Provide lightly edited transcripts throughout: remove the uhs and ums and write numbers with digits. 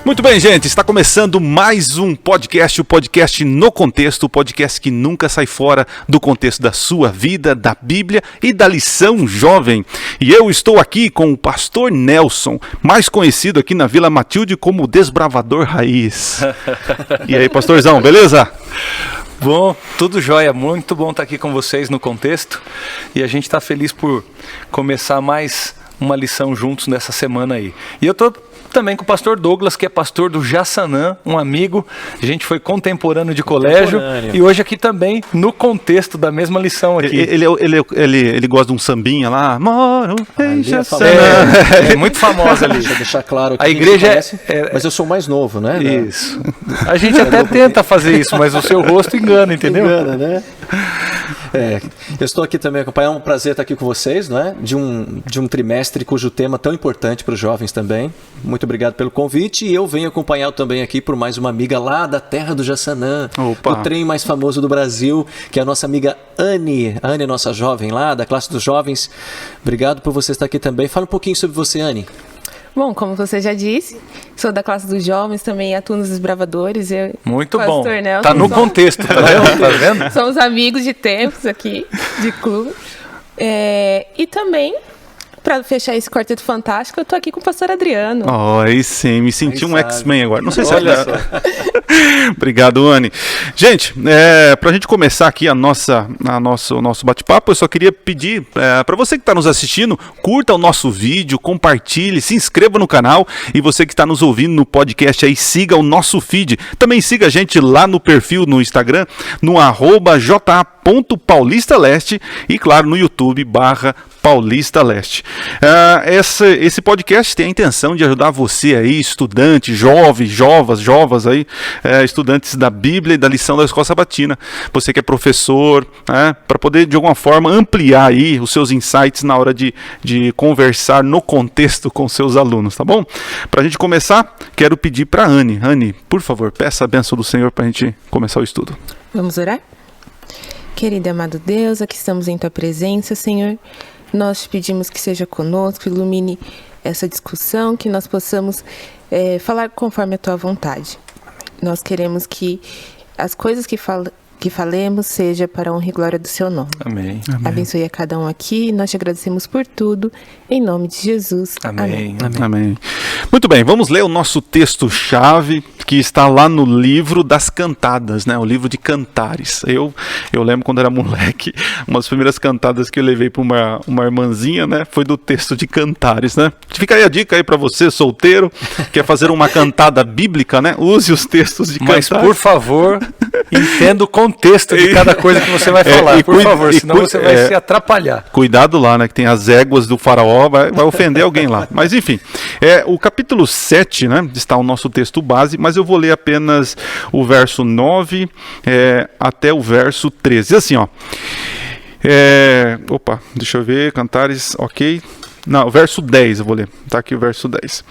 Muito bem, gente, está começando mais um podcast, o podcast No Contexto, o podcast que nunca sai fora do contexto da sua vida, da Bíblia e da lição jovem. E eu estou aqui com o pastor Nelson, mais conhecido aqui na Vila Matilde como o Desbravador Raiz. E aí, pastorzão, beleza? Bom, tudo jóia, muito bom estar aqui com vocês no Contexto. E a gente está feliz por começar mais uma lição juntos nessa semana aí. E eu estou também com o pastor Douglas, que é pastor do Jaçanã, um amigo. A gente foi contemporâneo de colégio e hoje aqui também no contexto da mesma lição aqui. Ele gosta de um sambinha lá. Moro em Jaçanã. É muito famosa ali. Deixa eu deixar claro que a igreja mas eu sou mais novo, né? Isso. A gente até tenta fazer isso, mas o seu rosto engana, entendeu? Engana, né? Eu estou aqui também acompanhando, é um prazer estar aqui com vocês, não é? De um trimestre cujo tema é tão importante para os jovens também. Muito obrigado pelo convite e eu venho acompanhado também aqui por mais uma amiga lá da terra do Jaçanã, o trem mais famoso do Brasil, que é a nossa amiga Anne. A Anne é nossa jovem lá, da classe dos jovens. Obrigado por você estar aqui também. Fala um pouquinho sobre você, Anne. Bom, como você já disse, sou da classe dos jovens, também atuo nos Desbravadores. Muito bom. Nelson, tá no contexto, tá vendo? Somos amigos de tempos aqui, de clube. E também, para fechar esse quarteto fantástico, eu tô aqui com o pastor Adriano. Aí sim, me senti um X-Men agora. Não sei se Olha só. Obrigado, Anne. Gente, pra gente começar aqui o nosso bate-papo, eu só queria pedir para você que está nos assistindo, curta o nosso vídeo, compartilhe, se inscreva no canal e você que está nos ouvindo no podcast aí, siga o nosso feed. Também siga a gente lá no perfil no Instagram, no @ja.paulistaleste e claro, no YouTube /Paulista Leste. Esse podcast tem a intenção de ajudar você aí, estudante, jovas aí, estudantes da Bíblia e da lição da Escola Sabatina. Você que é professor, para poder de alguma forma ampliar aí os seus insights na hora de conversar no contexto com seus alunos, tá bom? Para a gente começar, quero pedir para Anne. Anne, por favor, peça a bênção do Senhor para a gente começar o estudo. Vamos orar? Querido e amado Deus, aqui estamos em Tua presença, Senhor. Nós te pedimos que seja conosco, ilumine essa discussão, que nós possamos falar conforme a Tua vontade. Nós queremos que as coisas que falemos seja para a honra e glória do Seu nome. Amém. Abençoe a cada um aqui, nós te agradecemos por tudo, em nome de Jesus. Amém. Amém. Muito bem, vamos ler o nosso texto-chave, que está lá no livro das Cantadas, né? O livro de Cantares. Eu lembro quando era moleque, uma das primeiras cantadas que eu levei para uma irmãzinha, né? Foi do texto de Cantares, né? Fica aí a dica aí para você, solteiro, quer fazer uma cantada bíblica, né? Use os textos de Cantares. Mas, por favor, entenda o contexto de cada coisa que você vai falar, por favor, senão você vai se atrapalhar. Cuidado lá, né? Que tem as éguas do faraó, vai ofender alguém lá. Mas, enfim, o capítulo 7, né? Está o nosso texto base, mas eu vou ler apenas o verso 9 até o verso 13. Assim, ó. Deixa eu ver, Cantares, ok. Não, o verso 10 eu vou ler. Está aqui o verso 10.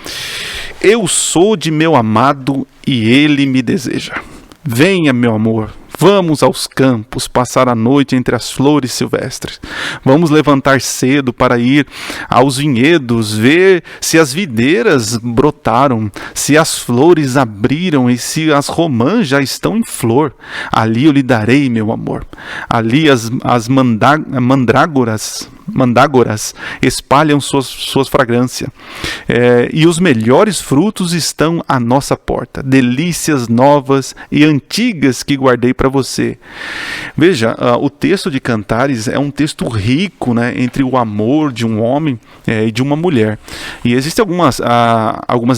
Eu sou de meu amado e ele me deseja. Venha, meu amor. Vamos aos campos, passar a noite entre as flores silvestres. Vamos levantar cedo para ir aos vinhedos, ver se as videiras brotaram, se as flores abriram e se as romãs já estão em flor. Ali eu lhe darei, meu amor. Ali as mandrágoras espalham suas fragrâncias. E os melhores frutos estão à nossa porta. Delícias novas e antigas que guardei para você. Veja, o texto de Cantares é um texto rico, né, entre o amor de um homem e de uma mulher. E existem algumas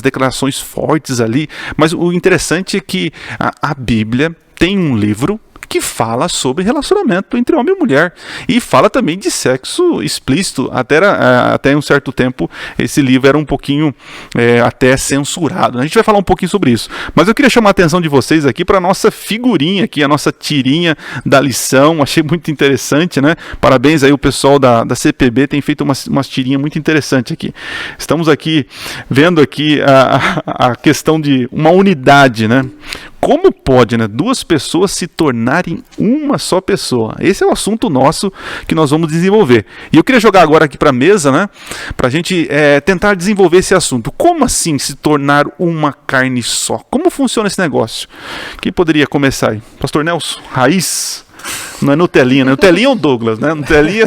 declarações fortes ali, mas o interessante é que a Bíblia tem um livro que fala sobre relacionamento entre homem e mulher e fala também de sexo explícito. Até um certo tempo esse livro era um pouquinho até censurado. A gente vai falar um pouquinho sobre isso, mas eu queria chamar a atenção de vocês aqui para a nossa figurinha aqui, a nossa tirinha da lição. Achei muito interessante, né? Parabéns aí o pessoal da CPB, tem feito umas tirinhas muito interessantes aqui. Estamos aqui vendo aqui a questão de uma unidade, né? como pode, né, duas pessoas se tornarem uma só pessoa? Esse é o assunto nosso que nós vamos desenvolver. E eu queria jogar agora aqui para a mesa, né, para a gente tentar desenvolver esse assunto. Como assim se tornar uma carne só? Como funciona esse negócio? Quem poderia começar aí? Pastor Nelson, raiz? Não é Nutelinha, né? Nutelinha é o Douglas, né? Nutelinha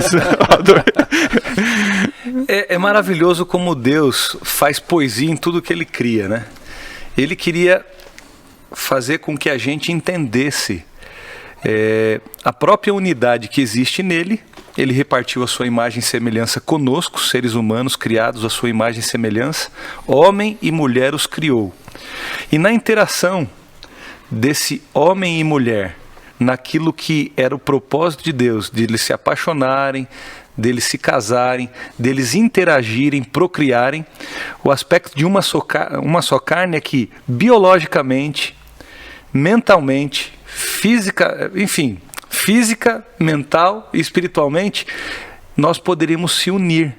é maravilhoso como Deus faz poesia em tudo que Ele cria, né? Ele queria fazer com que a gente entendesse a própria unidade que existe nele. Ele repartiu a sua imagem e semelhança conosco, seres humanos criados à sua imagem e semelhança. Homem e mulher os criou. E na interação desse homem e mulher, naquilo que era o propósito de Deus, de eles se apaixonarem, deles se casarem, deles interagirem, procriarem, o aspecto de uma só carne é que biologicamente, mentalmente, física, mental e espiritualmente, nós poderíamos se unir.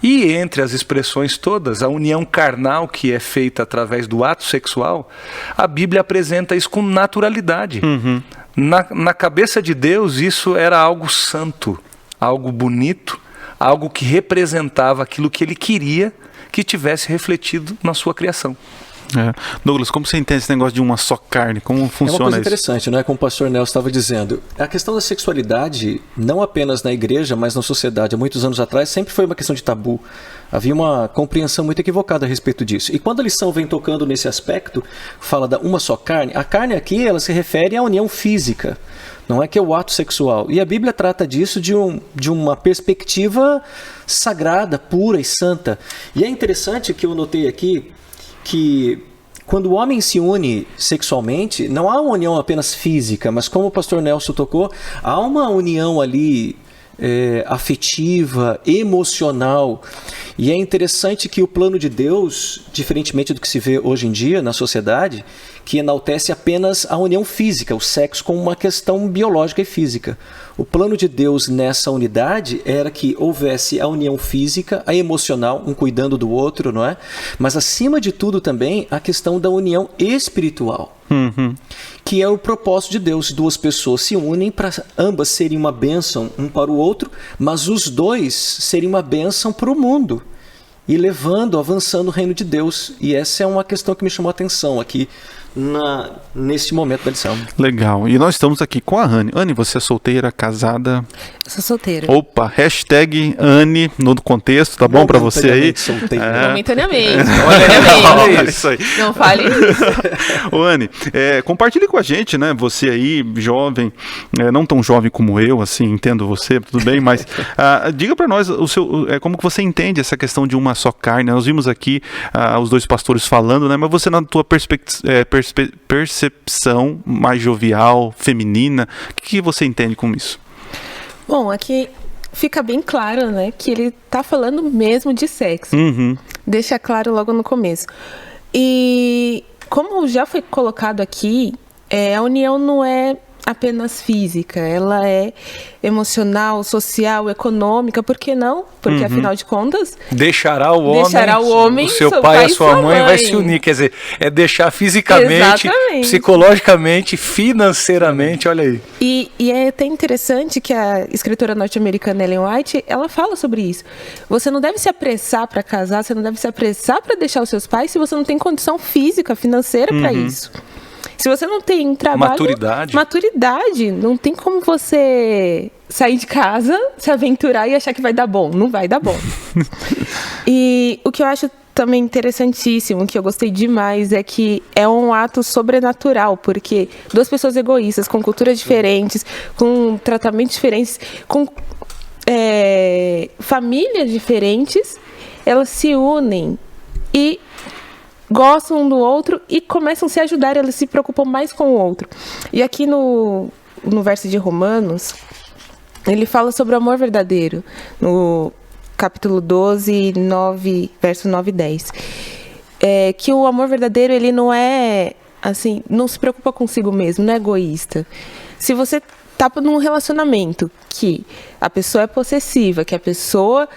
E entre as expressões todas, a união carnal que é feita através do ato sexual, a Bíblia apresenta isso com naturalidade. Uhum. Na cabeça de Deus, isso era algo santo, algo bonito, algo que representava aquilo que Ele queria que tivesse refletido na sua criação. Douglas, como você entende esse negócio de uma só carne? Como funciona isso? É uma coisa interessante, né? Como o pastor Nelson estava dizendo. A questão da sexualidade, não apenas na igreja, mas na sociedade, há muitos anos atrás, sempre foi uma questão de tabu. Havia uma compreensão muito equivocada a respeito disso. E quando a lição vem tocando nesse aspecto, fala da uma só carne, a carne aqui ela se refere à união física. Não é que é o ato sexual. E a Bíblia trata disso de uma perspectiva sagrada, pura e santa. E é interessante que eu notei aqui que quando o homem se une sexualmente, não há uma união apenas física, mas como o pastor Nelson tocou, há uma união ali afetiva, emocional. E é interessante que o plano de Deus, diferentemente do que se vê hoje em dia na sociedade, que enaltece apenas a união física, o sexo como uma questão biológica e física. O plano de Deus nessa unidade era que houvesse a união física, a emocional, um cuidando do outro, não é? Mas acima de tudo também a questão da união espiritual, que é o propósito de Deus. Duas pessoas se unem para ambas serem uma bênção um para o outro, mas os dois serem uma bênção para o mundo e avançando o reino de Deus. E essa é uma questão que me chamou a atenção aqui nesse momento da lição. Legal. E nós estamos aqui com a Anne. Anne, você é solteira, casada? Eu sou solteira. Opa, hashtag Anne no contexto, tá bom pra você aí? Momentaneamente. Olha isso aí. Não fale isso. Ô Anne, compartilhe com a gente, né? Você aí, jovem, não tão jovem como eu, assim, entendo você, tudo bem, mas diga pra nós como que você entende essa questão de uma só carne. Nós vimos aqui os dois pastores falando, né? Mas você, na tua percepção mais jovial, feminina, o que você entende com isso? Bom, aqui fica bem claro, né, que ele tá falando mesmo de sexo. Deixa claro logo no começo. E como já foi colocado aqui, a união não é apenas física, ela é emocional, social, econômica, por que não? Porque afinal de contas, deixará o homem, o seu pai e a sua mãe vai se unir, quer dizer, é deixar fisicamente, psicologicamente, financeiramente, olha aí. E é até interessante que a escritora norte-americana Ellen White, ela fala sobre isso. Você não deve se apressar para casar, você não deve se apressar para deixar os seus pais se você não tem condição física, financeira para isso. Se você não tem trabalho... Maturidade. Não tem como você sair de casa, se aventurar e achar que vai dar bom. Não vai dar bom. E o que eu acho também interessantíssimo, que eu gostei demais, é que é um ato sobrenatural, porque duas pessoas egoístas, com culturas diferentes, com tratamentos diferentes, com famílias diferentes, elas se unem e gostam um do outro e começam a se ajudar, eles se preocupam mais com o outro. E aqui no verso de Romanos, ele fala sobre o amor verdadeiro, no capítulo 12, verso 9 e 10. Que o amor verdadeiro, ele não é, assim, não se preocupa consigo mesmo, não é egoísta. Se você tá num relacionamento que a pessoa é possessiva, que a pessoa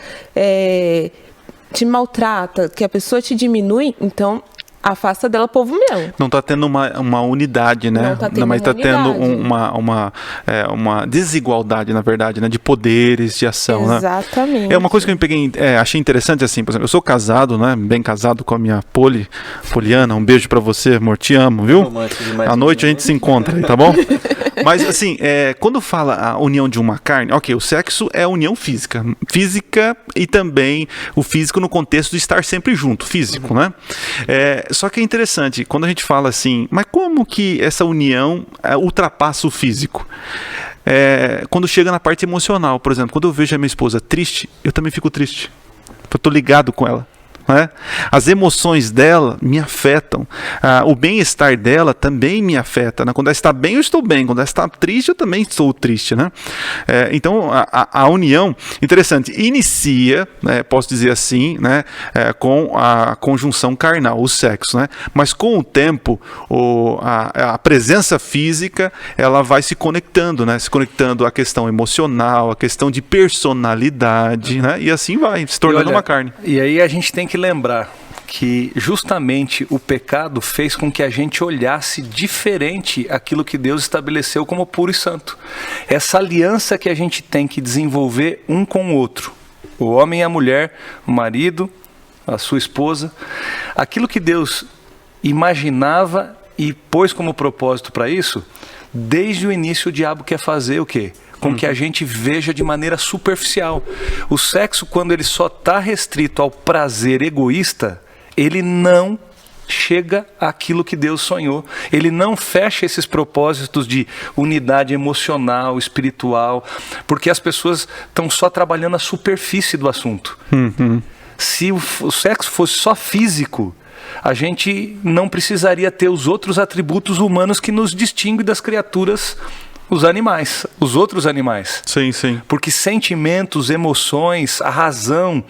te maltrata, que a pessoa te diminui, então afasta dela povo meu. Não está tendo uma unidade, né? Não tá tendo mas está uma tendo unidade. uma desigualdade, na verdade, né? De poderes, de ação, né? Exatamente. É uma coisa que eu me peguei, achei interessante assim, por exemplo, eu sou casado, né? Bem casado com a minha Poliana. Um beijo pra você, amor, te amo, viu? Romântico demais. À noite a gente se encontra aí, tá bom? Mas assim, quando fala a união de uma carne, ok, o sexo é a união física e também o físico no contexto de estar sempre junto, físico, né? Só que é interessante, quando a gente fala assim, mas como que essa união ultrapassa o físico? Quando chega na parte emocional, por exemplo, quando eu vejo a minha esposa triste, eu também fico triste. Eu tô ligado com ela. Né? As emoções dela me afetam, o bem-estar dela também me afeta, né? Quando ela está bem, eu estou bem, quando ela está triste, eu também estou triste, né? Então a união, interessante, inicia, né, posso dizer assim, né, com a conjunção carnal, o sexo, né? Mas com o tempo a presença física ela vai se conectando, né? Se conectando à questão emocional, à questão de personalidade, né? E assim vai se tornando uma carne. E aí a gente tem que lembrar que justamente o pecado fez com que a gente olhasse diferente aquilo que Deus estabeleceu como puro e santo. Essa aliança que a gente tem que desenvolver um com o outro, o homem e a mulher, o marido, a sua esposa, aquilo que Deus imaginava e pôs como propósito para isso, desde o início o diabo quer fazer o quê? Com que a gente veja de maneira superficial. O sexo, quando ele só está restrito ao prazer egoísta, ele não chega àquilo que Deus sonhou. Ele não fecha esses propósitos de unidade emocional, espiritual, porque as pessoas estão só trabalhando a superfície do assunto. Se o sexo fosse só físico, a gente não precisaria ter os outros atributos humanos que nos distinguem das criaturas, os outros animais. Sim, sim. Porque sentimentos, emoções, a razão,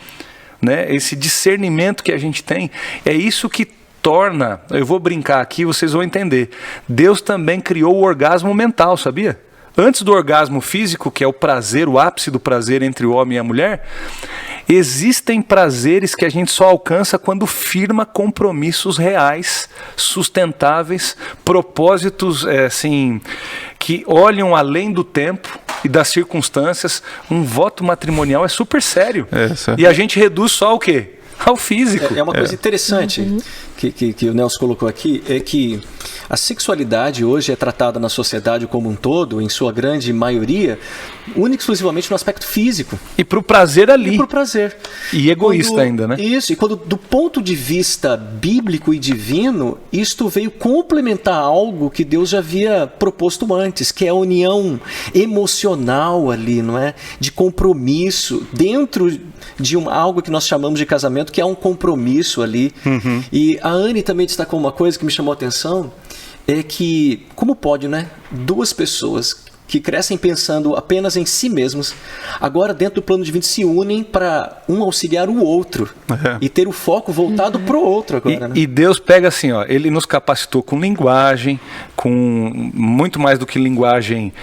né, esse discernimento que a gente tem, é isso que torna, eu vou brincar aqui, vocês vão entender, Deus também criou o orgasmo mental, sabia? Antes do orgasmo físico, que é o prazer, o ápice do prazer entre o homem e a mulher, existem prazeres que a gente só alcança quando firma compromissos reais, sustentáveis, propósitos assim, que olham além do tempo e das circunstâncias. Um voto matrimonial é super sério. E a gente reduz só ao quê? Ao físico. É uma coisa interessante que o Nelson colocou aqui, é que a sexualidade hoje é tratada na sociedade como um todo, em sua grande maioria, única e exclusivamente no aspecto físico. E para o prazer ali. E para o prazer. E egoísta ainda, né? Isso, e quando do ponto de vista bíblico e divino, isto veio complementar algo que Deus já havia proposto antes, que é a união emocional ali, não é? De compromisso, dentro de algo que nós chamamos de casamento, que é um compromisso ali. E a Anne também destacou uma coisa que me chamou a atenção, é que, como pode, né? Duas pessoas que crescem pensando apenas em si mesmos, agora dentro do plano divino se unem para um auxiliar o outro e ter o foco voltado para o outro agora. Né? E Deus pega assim, ó, Ele nos capacitou com linguagem, com muito mais do que linguagem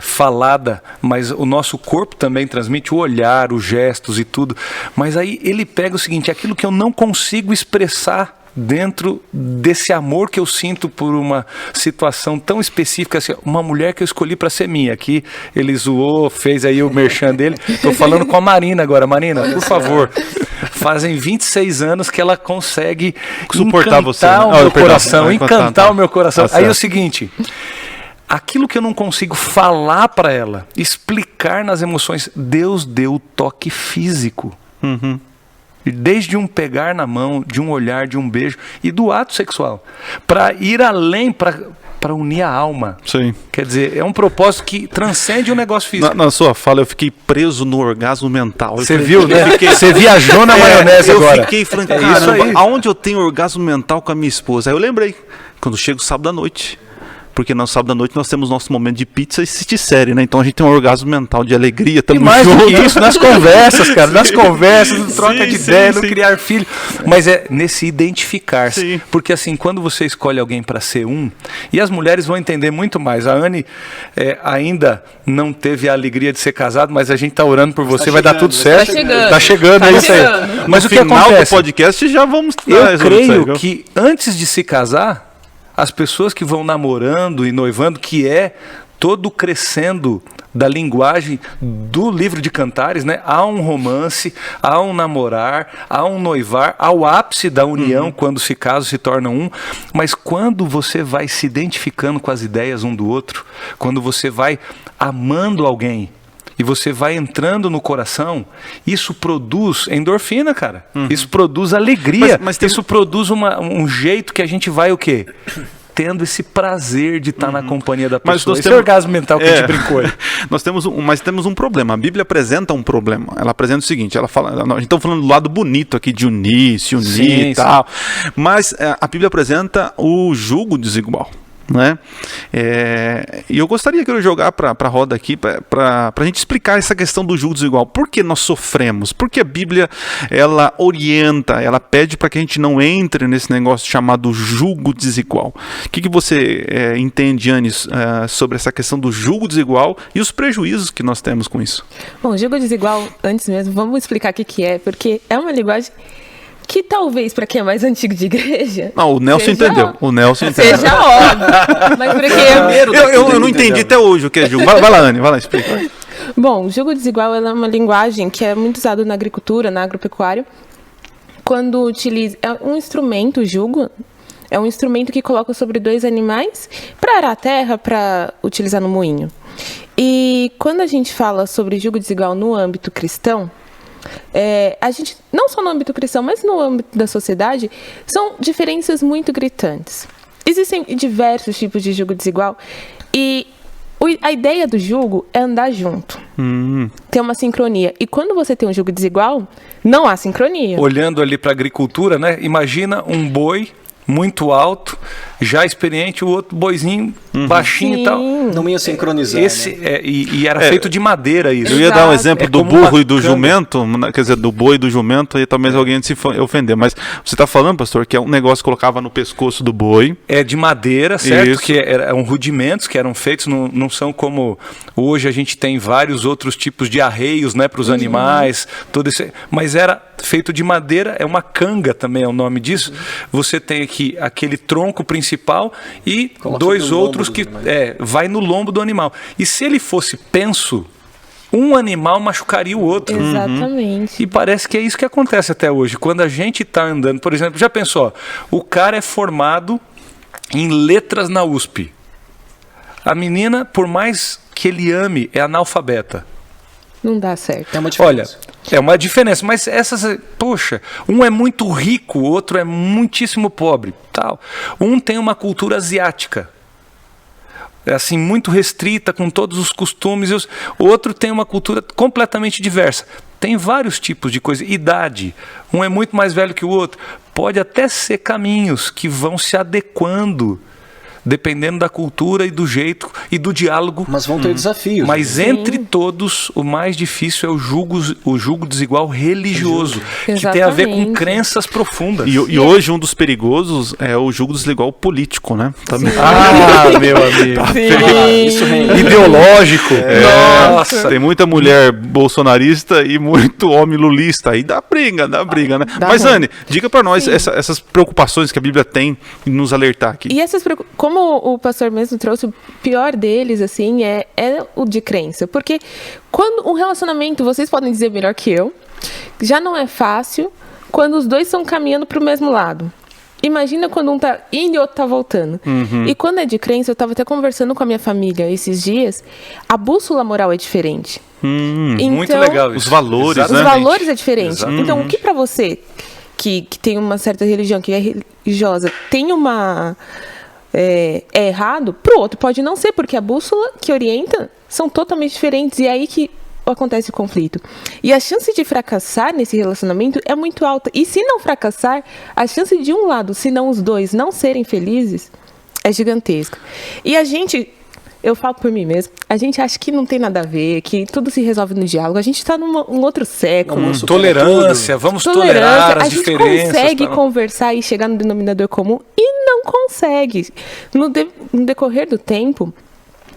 falada, mas o nosso corpo também transmite o olhar, os gestos e tudo. Mas aí Ele pega o seguinte, aquilo que eu não consigo expressar dentro desse amor que eu sinto por uma situação tão específica, assim, uma mulher que eu escolhi para ser minha. Aqui ele zoou, fez aí o merchan dele. Estou falando com a Marina agora. Marina, por favor. Fazem 26 anos que ela consegue suportar você, né? o meu coração, encantar tá. o meu coração. Tá aí é certo. o seguinte, aquilo que eu não consigo falar para ela, explicar nas emoções, Deus deu o toque físico. Desde um pegar na mão, de um olhar, de um beijo e do ato sexual, para ir além, para unir a alma. Sim. Quer dizer, é um propósito que transcende o negócio físico. Na sua fala, eu fiquei preso no orgasmo mental. Você viu, né? Você viajou na maionese agora. Eu fiquei falando, isso caramba, aí. aonde eu tenho orgasmo mental com a minha esposa? Aí eu lembrei, quando chega o sábado à noite, Porque no sábado à noite nós temos nosso momento de pizza e assistir série, né? Então a gente tem um orgasmo mental de alegria, E tamo mais do junto. que isso, nas conversas, cara, nas conversas, no troca Sim, de sim, ideia, no sim. criar filho. Mas é nesse identificar-se. Sim. Porque assim, quando você escolhe alguém para ser um, e as mulheres vão entender muito mais. A Anne ainda não teve a alegria de ser casado, mas a gente tá orando por você, vai dar tudo certo. Tá chegando, é isso aí. Mas o que final acontece? do podcast já vamos Eu creio que antes de se casar, as pessoas que vão namorando e noivando, que é todo crescendo da linguagem do livro de Cantares, né? Há um romance, há um namorar, há um noivar, ao ápice da união, quando se casam, se tornam um. Mas quando você vai se identificando com as ideias um do outro, quando você vai amando alguém, e você vai entrando no coração, isso produz endorfina, cara. Isso produz alegria. Mas tem- Isso produz um jeito que a gente vai o quê? Tendo esse prazer de estar na companhia da Mas pessoa. nós Esse temos- orgasmo mental que a gente brincou aí. Mas temos um problema. A Bíblia apresenta um problema. Ela apresenta o seguinte, ela fala, a gente está falando do lado bonito aqui de unir, se unir Sim, e tal. Mas a Bíblia apresenta o jugo desigual. Né? E eu gostaria que eu jogar para a roda aqui para a gente explicar essa questão do jugo desigual. Por que nós sofremos? Porque a Bíblia ela orienta, ela pede para que a gente não entre nesse negócio chamado jugo desigual. O que você entende, Anis, sobre essa questão do jugo desigual e os prejuízos que nós temos com isso? Bom, jugo desigual, antes mesmo, vamos explicar o que é, porque é uma linguagem que talvez, para quem é mais antigo de igreja... Não, o Nelson seja- entendeu. O Nelson entendeu. Seja óbvio. Mas para quem é... Eu não entendi até hoje o que é jugo. Vai lá, Anne, vai lá, explica. Bom, jugo desigual ela é uma linguagem que é muito usada na agricultura, na agropecuária, quando utiliza... É um instrumento, o jugo, é um instrumento que coloca sobre dois animais para arar a terra, para utilizar no moinho. E quando a gente fala sobre jugo desigual no âmbito cristão, a gente, não só no âmbito cristão, mas no âmbito da sociedade, são diferenças muito gritantes. Existem diversos tipos de jugo desigual e a ideia do jugo é andar junto, ter uma sincronia. E quando você tem um jugo desigual, não há sincronia. Olhando ali para a agricultura, né? Imagina um boi muito alto, já experiente, o outro boizinho baixinho e tal. Não ia sincronizar. né? E era feito de madeira isso. Eu ia dar um Exato. exemplo É do como burro uma e do canga. jumento, quer dizer, do boi e do jumento, aí talvez alguém se ofender. Mas você está falando, pastor, que é um negócio que colocava no pescoço do boi. É de madeira, certo? Isso. Que eram rudimentos que eram feitos, não são como hoje a gente tem vários outros tipos de arreios, né, para os animais, todo esse, mas era feito de madeira, é uma canga também é o nome disso. Você tem aqui aquele tronco principal e Coloca dois no lombo outros do que animal. vai no lombo do animal. E se ele fosse penso, um animal machucaria o outro. Exatamente. E parece que é isso que acontece até hoje. Quando a gente está andando, por exemplo, já pensou, ó, o cara é formado em letras na USP. A menina, por mais que ele ame, é analfabeta. Não dá certo. É uma Olha, diferença. é uma diferença, mas essas, poxa, um é muito rico, o outro é muitíssimo pobre, tal. Um tem uma cultura asiática. É assim, muito restrita, com todos os costumes. O outro tem uma cultura completamente diversa. Tem vários tipos de coisa. Idade. Um é muito mais velho que o outro. Pode até ser caminhos que vão se adequando, dependendo da cultura e do jeito e do diálogo. Mas vão ter desafios. Mas né? entre todos, o mais difícil é o jugo desigual religioso, que tem a ver com Exatamente. crenças profundas. E hoje um dos perigosos é o jugo desigual político, né? Também. Ah, meu amigo. Isso rende. Ideológico. Nossa. Tem muita mulher bolsonarista e muito homem lulista. Aí dá briga, né? Mas, ruim. Anne, diga pra nós essas preocupações que a Bíblia tem em nos alertar aqui. E como o pastor mesmo trouxe, o pior deles, assim, é o de crença. Porque quando um relacionamento, vocês podem dizer melhor que eu, já não é fácil quando os dois estão caminhando para o mesmo lado. Imagina quando um tá indo e o outro tá voltando. E quando é de crença, eu estava até conversando com a minha família esses dias, a bússola moral é diferente. Muito Então, legal isso. Os valores, Os né? valores é diferente. Exatamente. Então, o que para você, que tem uma certa religião, que é religiosa, tem uma... é errado, pro outro pode não ser, porque a bússola que orienta são totalmente diferentes. E é aí que acontece o conflito. E a chance de fracassar nesse relacionamento é muito alta. E se não fracassar, a chance de um lado, se não os dois, não serem felizes é gigantesca. E a gente, eu falo por mim mesmo, a gente acha que não tem nada a ver, que tudo se resolve no diálogo. A gente está num outro século. Tolerância, vamos tolerar as a gente diferenças. consegue conversar e chegar no denominador comum e não consegue. No decorrer do tempo,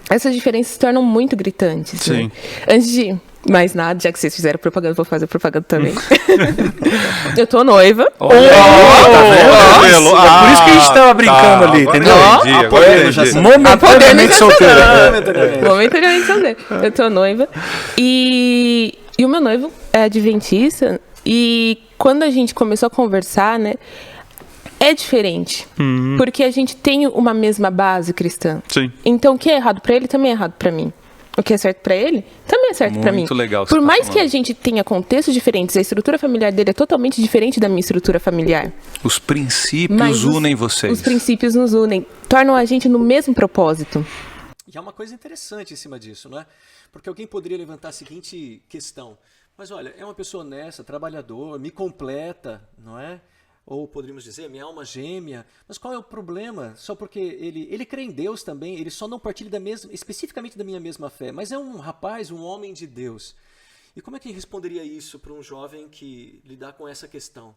essas diferenças se tornam muito gritantes. Sim. Né? Antes de mais nada, já que vocês fizeram propaganda, vou fazer propaganda também. Eu tô noiva. Tá vendo? Ah, por isso que a gente tava brincando ali, agora entendeu? entendi. Momentaneamente solteira. Momentaneamente solteira. Eu tô noiva. E o meu noivo é adventista. E quando a gente começou a conversar, né? É diferente. Porque a gente tem uma mesma base cristã. Sim. Então, o que é errado pra ele também é errado pra mim. O que é certo pra ele também é certo pra mim. Muito legal. Por mais que a gente tenha contextos diferentes, a estrutura familiar dele é totalmente diferente da minha estrutura familiar. Os princípios Mas unem vocês. Os princípios nos unem, tornam a gente no mesmo propósito. E há uma coisa interessante em cima disso, não é? Porque alguém poderia levantar a seguinte questão: mas olha, é uma pessoa honesta, trabalhador, me completa, não é? Ou poderíamos dizer, minha alma gêmea. Mas qual é o problema? Só porque ele crê em Deus também, ele só não partilha especificamente da minha mesma fé, mas é um rapaz, um homem de Deus. E como é que responderia isso para um jovem que lidar com essa questão?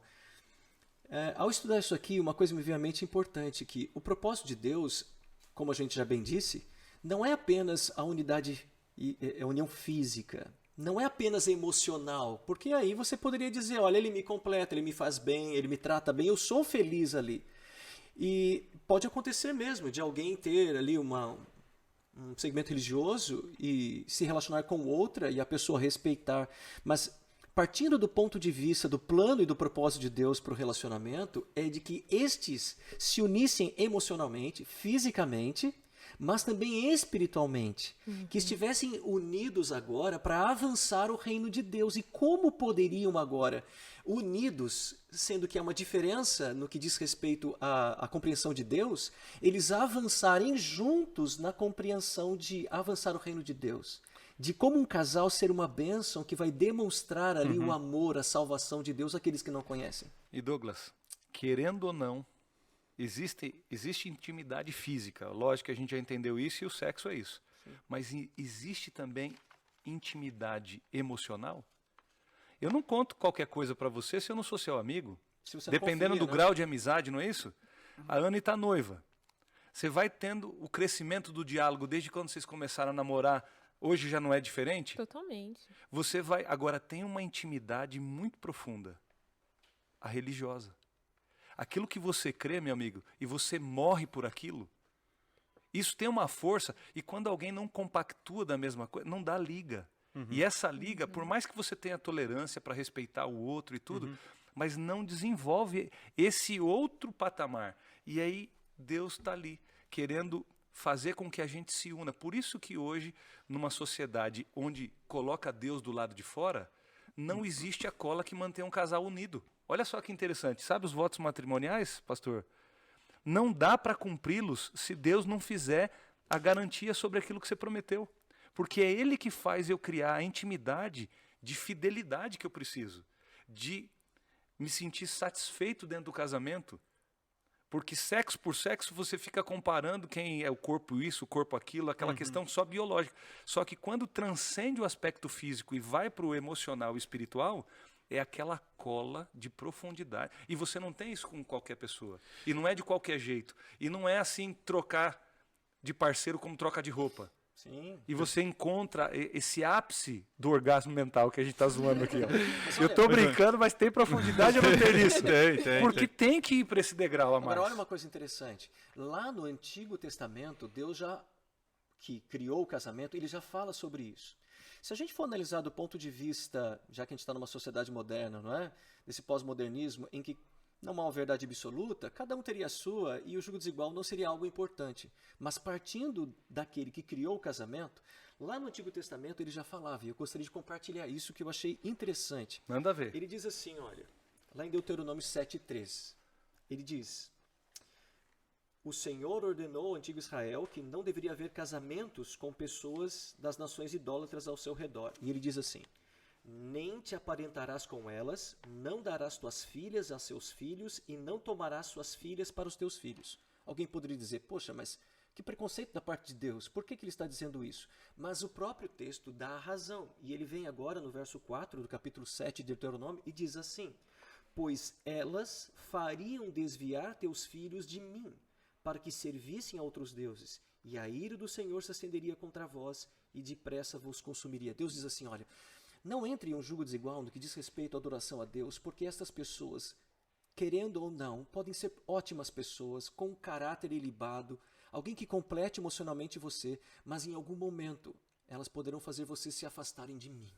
Ao estudar isso aqui, uma coisa me veio à mente importante, que o propósito de Deus, como a gente já bem disse, não é apenas a unidade e a união física, não é apenas emocional, porque aí você poderia dizer, olha, ele me completa, ele me faz bem, ele me trata bem, eu sou feliz ali. E pode acontecer mesmo de alguém ter ali um segmento religioso e se relacionar com outra e a pessoa respeitar, mas partindo do ponto de vista do plano e do propósito de Deus para o relacionamento, é de que estes se unissem emocionalmente, fisicamente, mas também espiritualmente, que estivessem unidos agora para avançar o reino de Deus. E como poderiam agora, unidos, sendo que há uma diferença no que diz respeito à compreensão de Deus, eles avançarem juntos na compreensão de avançar o reino de Deus? De como um casal ser uma bênção que vai demonstrar ali o amor, a salvação de Deus àqueles que não conhecem. E Douglas, querendo ou não, existe intimidade física. Lógico que a gente já entendeu isso e o sexo é isso. Sim. Mas existe também intimidade emocional? Eu não conto qualquer coisa para você se eu não sou seu amigo. Dependendo do grau de amizade, não é isso? A Anne está noiva. Você vai tendo o crescimento do diálogo desde quando vocês começaram a namorar. Hoje já não é diferente? Totalmente. Você vai... Agora, tem uma intimidade muito profunda. A religiosa. Aquilo que você crê, meu amigo, e você morre por aquilo, isso tem uma força. E quando alguém não compactua da mesma coisa, não dá liga. E essa liga, por mais que você tenha tolerância para respeitar o outro e tudo, mas não desenvolve esse outro patamar. E aí Deus está ali, querendo fazer com que a gente se una. Por isso que hoje, numa sociedade onde coloca Deus do lado de fora, não existe a cola que mantém um casal unido. Olha só que interessante. Sabe os votos matrimoniais, pastor? Não dá para cumpri-los se Deus não fizer a garantia sobre aquilo que você prometeu. Porque é Ele que faz eu criar a intimidade de fidelidade que eu preciso. De me sentir satisfeito dentro do casamento. Porque sexo por sexo você fica comparando quem é o corpo isso, o corpo aquilo, aquela questão só biológica. Só que quando transcende o aspecto físico e vai para o emocional e espiritual, é aquela cola de profundidade. E você não tem isso com qualquer pessoa. E não é de qualquer jeito. E não é assim trocar de parceiro como troca de roupa. Sim. E você encontra esse ápice do orgasmo mental que a gente está zoando aqui. Ó. Eu estou brincando, mas tem profundidade ou não tem isso? Tem. Porque tem que ir para esse degrau a mais. Agora, olha uma coisa interessante. Lá no Antigo Testamento, Deus que criou o casamento, ele já fala sobre isso. Se a gente for analisar do ponto de vista, já que a gente está numa sociedade moderna, não é? Desse pós-modernismo, em que não há uma verdade absoluta, cada um teria a sua e o julgo desigual não seria algo importante. Mas partindo daquele que criou o casamento, lá no Antigo Testamento ele já falava, e eu gostaria de compartilhar isso que eu achei interessante. Manda ver. Ele diz assim, olha, lá em Deuteronômio 7:3, ele diz: o Senhor ordenou ao antigo Israel que não deveria haver casamentos com pessoas das nações idólatras ao seu redor. E ele diz assim: nem te aparentarás com elas, não darás tuas filhas a seus filhos e não tomarás suas filhas para os teus filhos. Alguém poderia dizer, poxa, mas que preconceito da parte de Deus, por que ele está dizendo isso? Mas o próprio texto dá a razão, e ele vem agora no verso 4 do capítulo 7 de Deuteronômio e diz assim, pois elas fariam desviar teus filhos de mim, para que servissem a outros deuses, e a ira do Senhor se acenderia contra vós, e depressa vos consumiria. Deus diz assim, olha, não entre em um jugo desigual no que diz respeito à adoração a Deus, porque estas pessoas, querendo ou não, podem ser ótimas pessoas, com um caráter ilibado, alguém que complete emocionalmente você, mas em algum momento elas poderão fazer você se afastarem de mim.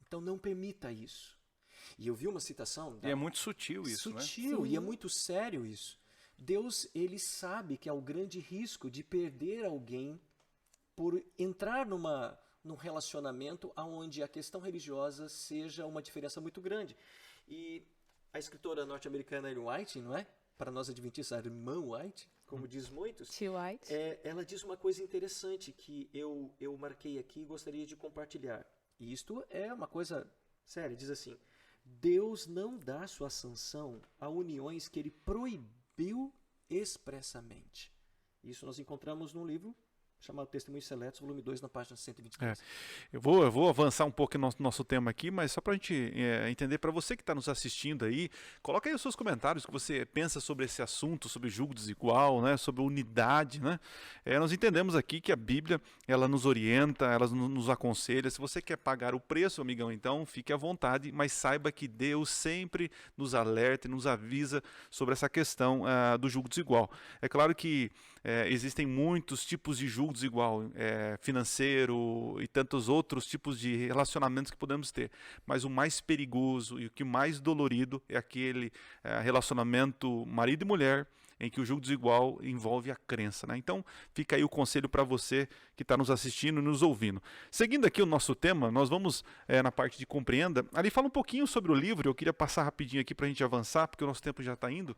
Então não permita isso. E eu vi uma citação... E é muito sutil isso, né? Sutil, e é muito sério isso. Deus, ele sabe que há o grande risco de perder alguém por entrar num relacionamento onde a questão religiosa seja uma diferença muito grande. E a escritora norte-americana Ellen White, não é? Para nós adventistas, a irmã White, como diz muitos, Tio White. ela diz uma coisa interessante que eu marquei aqui e gostaria de compartilhar. E isto é uma coisa séria, diz assim, Deus não dá sua sanção a uniões que ele proibiu expressamente. Isso nós encontramos num livro chamado Testemunhos Seletos, volume 2, na página 123. Eu vou avançar um pouco no nosso tema aqui, mas só para a gente entender, para você que está nos assistindo aí, coloca aí os seus comentários que você pensa sobre esse assunto, sobre julgo desigual, né, sobre unidade, né? Nós entendemos aqui que a Bíblia, ela nos orienta, ela nos aconselha. Se você quer pagar o preço, amigão, então fique à vontade, mas saiba que Deus sempre nos alerta e nos avisa sobre essa questão do julgo desigual. É claro que existem muitos tipos de julgo desigual, financeiro e tantos outros tipos de relacionamentos que podemos ter, mas o mais perigoso e o que mais dolorido é aquele relacionamento marido e mulher em que o julgo desigual envolve a crença, né? Então fica aí o conselho para você que está nos assistindo e nos ouvindo. Seguindo aqui o nosso tema, nós vamos na parte de compreenda, ali fala um pouquinho sobre o livro. Eu queria passar rapidinho aqui para a gente avançar, porque o nosso tempo já está indo.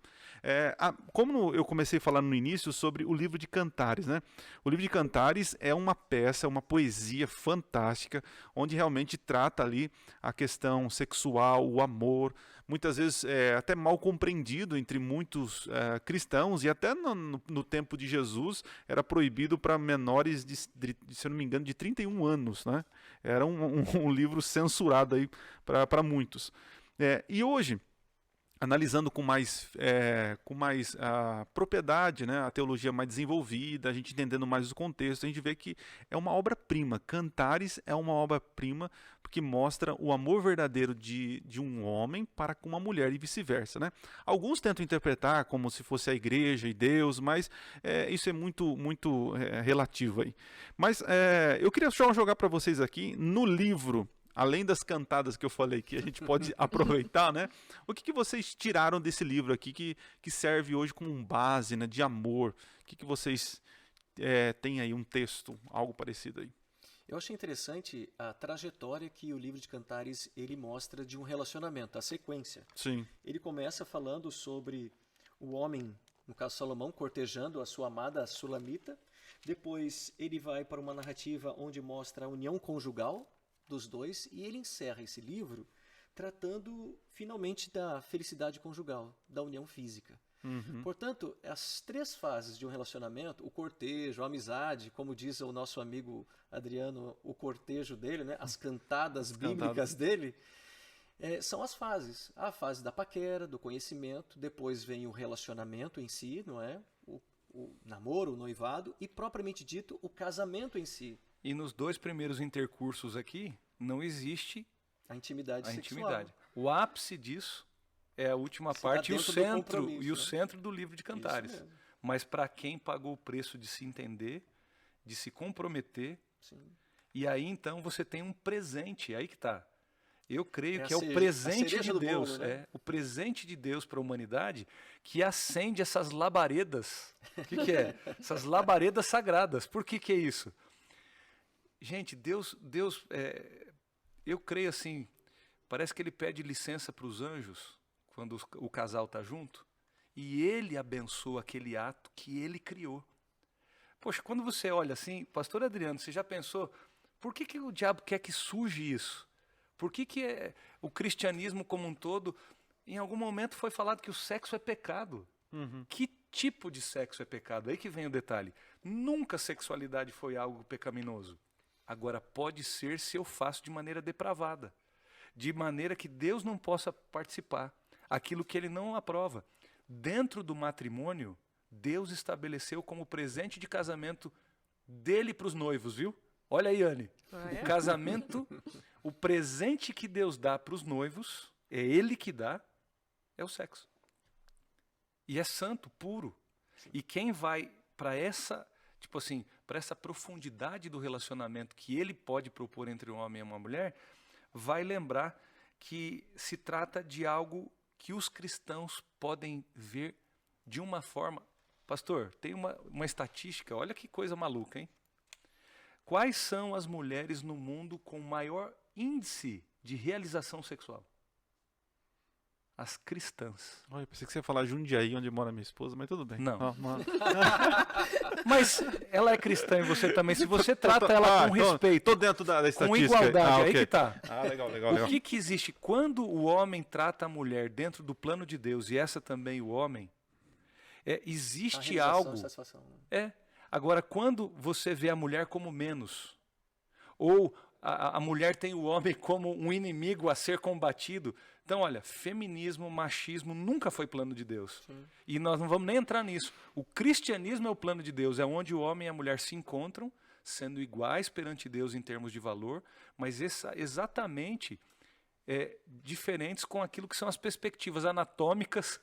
Como eu comecei falando no início sobre o livro de Cantares, né? O livro de Cantares é uma peça, uma poesia fantástica, onde realmente trata ali a questão sexual, o amor, muitas vezes até mal compreendido entre muitos cristãos, e até no tempo de Jesus era proibido para menores de, se eu não me engano, de 31 anos, né? Era um livro censurado aí para muitos. E hoje, analisando com mais propriedade, né, a teologia mais desenvolvida, a gente entendendo mais o contexto, a gente vê que é uma obra-prima. Cantares é uma obra-prima porque mostra o amor verdadeiro de um homem para com uma mulher e vice-versa, né? Alguns tentam interpretar como se fosse a igreja e Deus, mas isso é muito relativo aí. Mas eu queria só jogar para vocês aqui, no livro, além das cantadas que eu falei que a gente pode aproveitar, né? O que vocês tiraram desse livro aqui que serve hoje como um base, né, de amor? O que vocês têm aí um texto, algo parecido aí? Eu achei interessante a trajetória que o livro de Cantares ele mostra de um relacionamento, a sequência. Sim. Ele começa falando sobre o homem, no caso Salomão, cortejando a sua amada Sulamita. Depois ele vai para uma narrativa onde mostra a união conjugal dos dois, e ele encerra esse livro tratando finalmente da felicidade conjugal, da união física. Portanto, as três fases de um relacionamento, o cortejo, a amizade, como diz o nosso amigo Adriano, o cortejo dele, né? As cantadas bíblicas dele, são as fases. A fase da paquera, do conhecimento, depois vem o relacionamento em si, não é? O namoro, o noivado, e propriamente dito, o casamento em si. E nos dois primeiros intercursos aqui, não existe a intimidade sexual. Intimidade. O ápice disso é a última parte e o centro do livro de Cantares. Mas para quem pagou o preço de se entender, de se comprometer, sim. E aí então você tem um presente, aí que está. Eu creio que é o presente de Deus, bolo, né? O presente de Deus para a humanidade que acende essas labaredas. O que é? Essas labaredas sagradas. Por que é isso? Gente, Deus eu creio assim, parece que ele pede licença para os anjos quando o casal está junto e ele abençoa aquele ato que ele criou. Poxa, quando você olha assim, pastor Adriano, você já pensou, por que o diabo quer que surja isso? Por que o cristianismo como um todo, em algum momento foi falado que o sexo é pecado? Que tipo de sexo é pecado. Aí que vem o detalhe. Nunca sexualidade foi algo pecaminoso. Agora, pode ser se eu faço de maneira depravada. De maneira que Deus não possa participar. Aquilo que ele não aprova. Dentro do matrimônio, Deus estabeleceu como presente de casamento dele para os noivos, viu? Olha aí, Anne. O casamento, o presente que Deus dá para os noivos, é ele que dá, é o sexo. E é santo, puro. E quem vai para essa, tipo assim, para essa profundidade do relacionamento que ele pode propor entre um homem e uma mulher, vai lembrar que se trata de algo que os cristãos podem ver de uma forma... Pastor, tem uma estatística, olha que coisa maluca, hein? Quais são as mulheres no mundo com maior índice de realização sexual? As cristãs. Olha, pensei que você ia falar Jundiaí, onde mora minha esposa, mas tudo bem. Não. Não. Mas ela é cristã e você também, se você trata ela com respeito, tô dentro da estatística. com igualdade, aí ok. que tá. Legal. O que existe? Quando o homem trata a mulher dentro do plano de Deus, e essa também o homem, existe algo... Satisfação, né? Agora, quando você vê a mulher como menos, ou a mulher tem o homem como um inimigo a ser combatido, então, olha, feminismo, machismo nunca foi plano de Deus. Sim. E nós não vamos nem entrar nisso. O cristianismo é o plano de Deus, é onde o homem e a mulher se encontram, sendo iguais perante Deus em termos de valor, mas exatamente diferentes com aquilo que são as perspectivas anatômicas,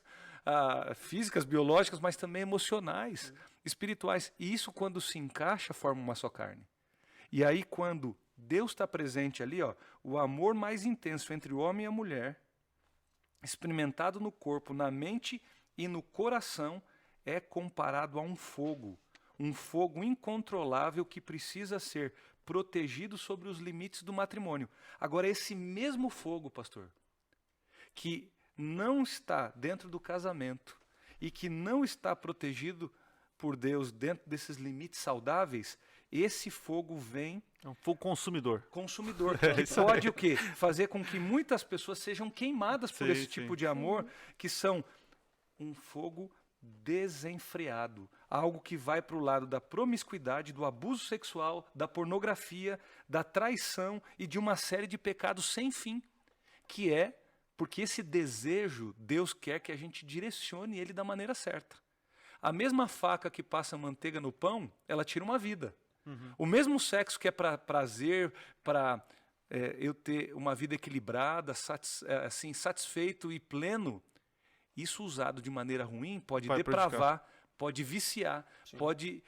físicas, biológicas, mas também emocionais, espirituais. E isso, quando se encaixa, forma uma só carne. E aí, quando Deus está presente ali, o amor mais intenso entre o homem e a mulher, experimentado no corpo, na mente e no coração, é comparado a um fogo incontrolável que precisa ser protegido sobre os limites do matrimônio. Agora, esse mesmo fogo, pastor, que não está dentro do casamento e que não está protegido por Deus dentro desses limites saudáveis, esse fogo vem... É um fogo consumidor. Que pode o quê? Fazer com que muitas pessoas sejam queimadas por esse tipo de amor, que são um fogo desenfreado. Algo que vai para o lado da promiscuidade, do abuso sexual, da pornografia, da traição e de uma série de pecados sem fim, que é porque esse desejo, Deus quer que a gente direcione ele da maneira certa. A mesma faca que passa manteiga no pão, ela tira uma vida. Uhum. O mesmo sexo que é para prazer, para eu ter uma vida equilibrada, satisfeito e pleno, isso usado de maneira ruim pode depravar, pode viciar, pode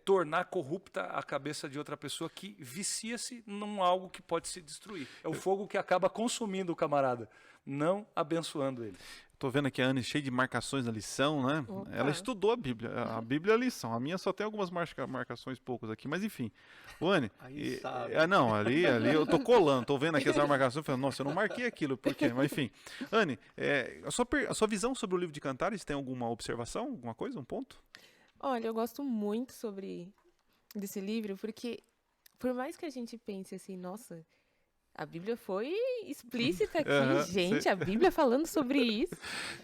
tornar corrupta a cabeça de outra pessoa que vicia-se num algo que pode se destruir. É o fogo que acaba consumindo o camarada, não abençoando ele. Tô vendo aqui a Anne cheia de marcações na lição, né? Opa. Ela estudou a Bíblia. A Bíblia é a lição. A minha só tem algumas marcações poucas aqui, mas enfim. O Anne... não, ali eu tô colando, tô vendo aqui as marcações, falando, nossa, eu não marquei aquilo, por quê? Mas enfim. Anne, a sua visão sobre o livro de Cantares, tem alguma observação, alguma coisa, um ponto? Olha, eu gosto muito desse livro, porque por mais que a gente pense assim, nossa... A Bíblia foi explícita aqui, gente. Sim. A Bíblia falando sobre isso.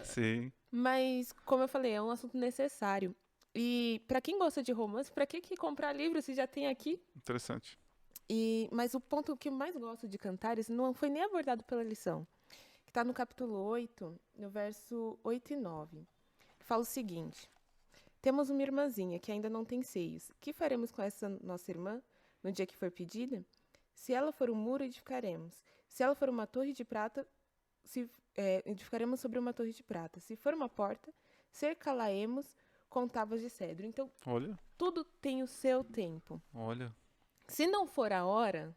Sim. Mas, como eu falei, é um assunto necessário. E para quem gosta de romance, para que comprar livro se já tem aqui? Interessante. Mas o ponto que eu mais gosto de Cantares não foi nem abordado pela lição. Que está no capítulo 8, no verso 8 e 9. Que fala o seguinte. Temos uma irmãzinha que ainda não tem seios. Que faremos com essa nossa irmã no dia que for pedida? Se ela for um muro, edificaremos. Se ela for uma torre de prata, edificaremos sobre uma torre de prata. Se for uma porta, cercá-la-emos com tábuas de cedro. Então, olha, tudo tem o seu tempo. Olha. Se não for a hora,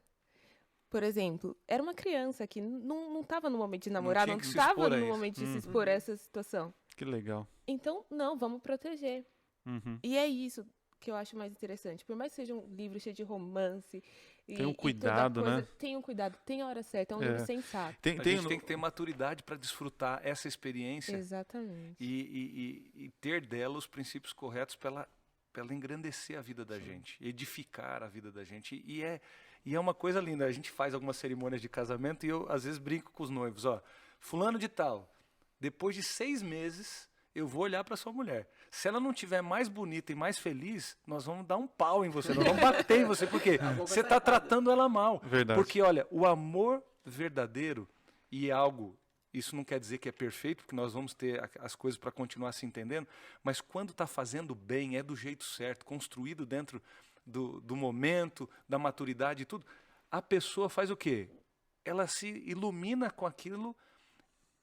por exemplo, era uma criança que não estava no momento de namorar, não estava no momento de se expor a essa situação. Que legal. Então, não, vamos proteger. Uhum. E é isso que eu acho mais interessante. Por mais que seja um livro cheio de romance... Tem um cuidado, né? Tem um cuidado, tem a hora certa, é um livro sensato. A gente tem que ter maturidade para desfrutar essa experiência. Exatamente. E ter dela os princípios corretos para ela engrandecer a vida da gente, edificar a vida da gente. E é uma coisa linda. A gente faz algumas cerimônias de casamento e eu, às vezes, brinco com os noivos. Fulano de tal, depois de 6 meses... eu vou olhar para sua mulher. Se ela não estiver mais bonita e mais feliz, nós vamos dar um pau em você, nós vamos bater em você, porque você está tratando ela mal. Verdade. Porque, olha, o amor verdadeiro e algo, isso não quer dizer que é perfeito, porque nós vamos ter as coisas para continuar se entendendo, mas quando está fazendo bem, é do jeito certo, construído dentro do momento, da maturidade e tudo, a pessoa faz o quê? Ela se ilumina com aquilo,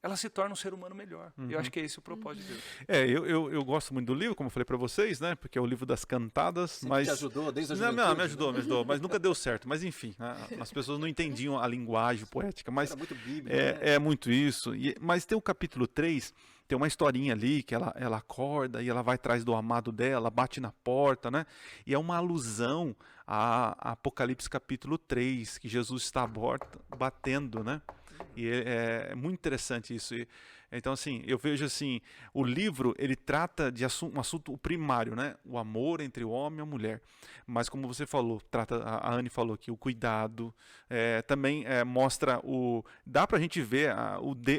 ela se torna um ser humano melhor. Eu acho que é esse o propósito de Deus. Eu gosto muito do livro, como eu falei para vocês, né? Porque é o livro das cantadas. Sempre mas te ajudou desde a Não, juventude, me ajudou, mas nunca deu certo. Mas enfim, as pessoas não entendiam a linguagem poética. Mas Era muito bíblico, né? é muito isso. Mas tem o capítulo 3, tem uma historinha ali que ela acorda e ela vai atrás do amado dela, bate na porta, né? E é uma alusão a Apocalipse capítulo 3, que Jesus está batendo, né? E é muito interessante isso. Então, assim, eu vejo assim, o livro, ele trata de um assunto primário, né? O amor entre o homem e a mulher. Mas como você falou, a Anne falou aqui, o cuidado, também mostra dá pra gente ver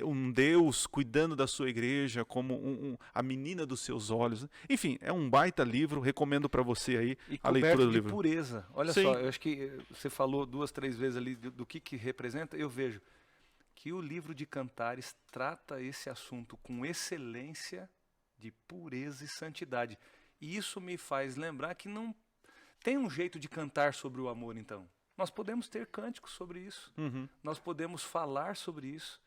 um Deus cuidando da sua igreja como a menina dos seus olhos. Enfim, é um baita livro, recomendo para você aí E a leitura do de livro. pureza. Olha Sim. só, eu acho que você falou 2, 3 vezes ali do que representa, eu vejo que o livro de Cantares trata esse assunto com excelência de pureza e santidade. E isso me faz lembrar que não tem um jeito de cantar sobre o amor, então. Nós podemos ter cânticos sobre isso. Nós podemos falar sobre isso.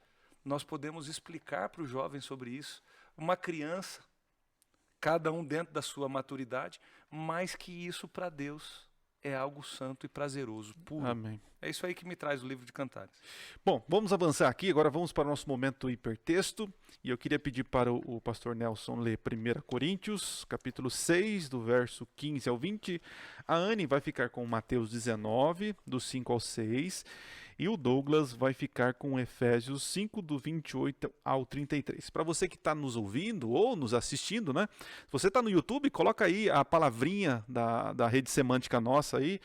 Nós podemos explicar para os jovens sobre isso. Uma criança, cada um dentro da sua maturidade, mas que isso para Deus é algo santo e prazeroso, puro. Amém. É isso aí que me traz o livro de Cantares. Bom, vamos avançar aqui, agora vamos para o nosso momento hipertexto, e eu queria pedir para o pastor Nelson ler 1 Coríntios, capítulo 6, do verso 15 ao 20, a Anne vai ficar com Mateus 19, do 5 ao 6, e o Douglas vai ficar com Efésios 5, do 28 ao 33. Para você que está nos ouvindo ou nos assistindo, né? Se você está no YouTube, coloca aí a palavrinha da rede semântica nossa aí.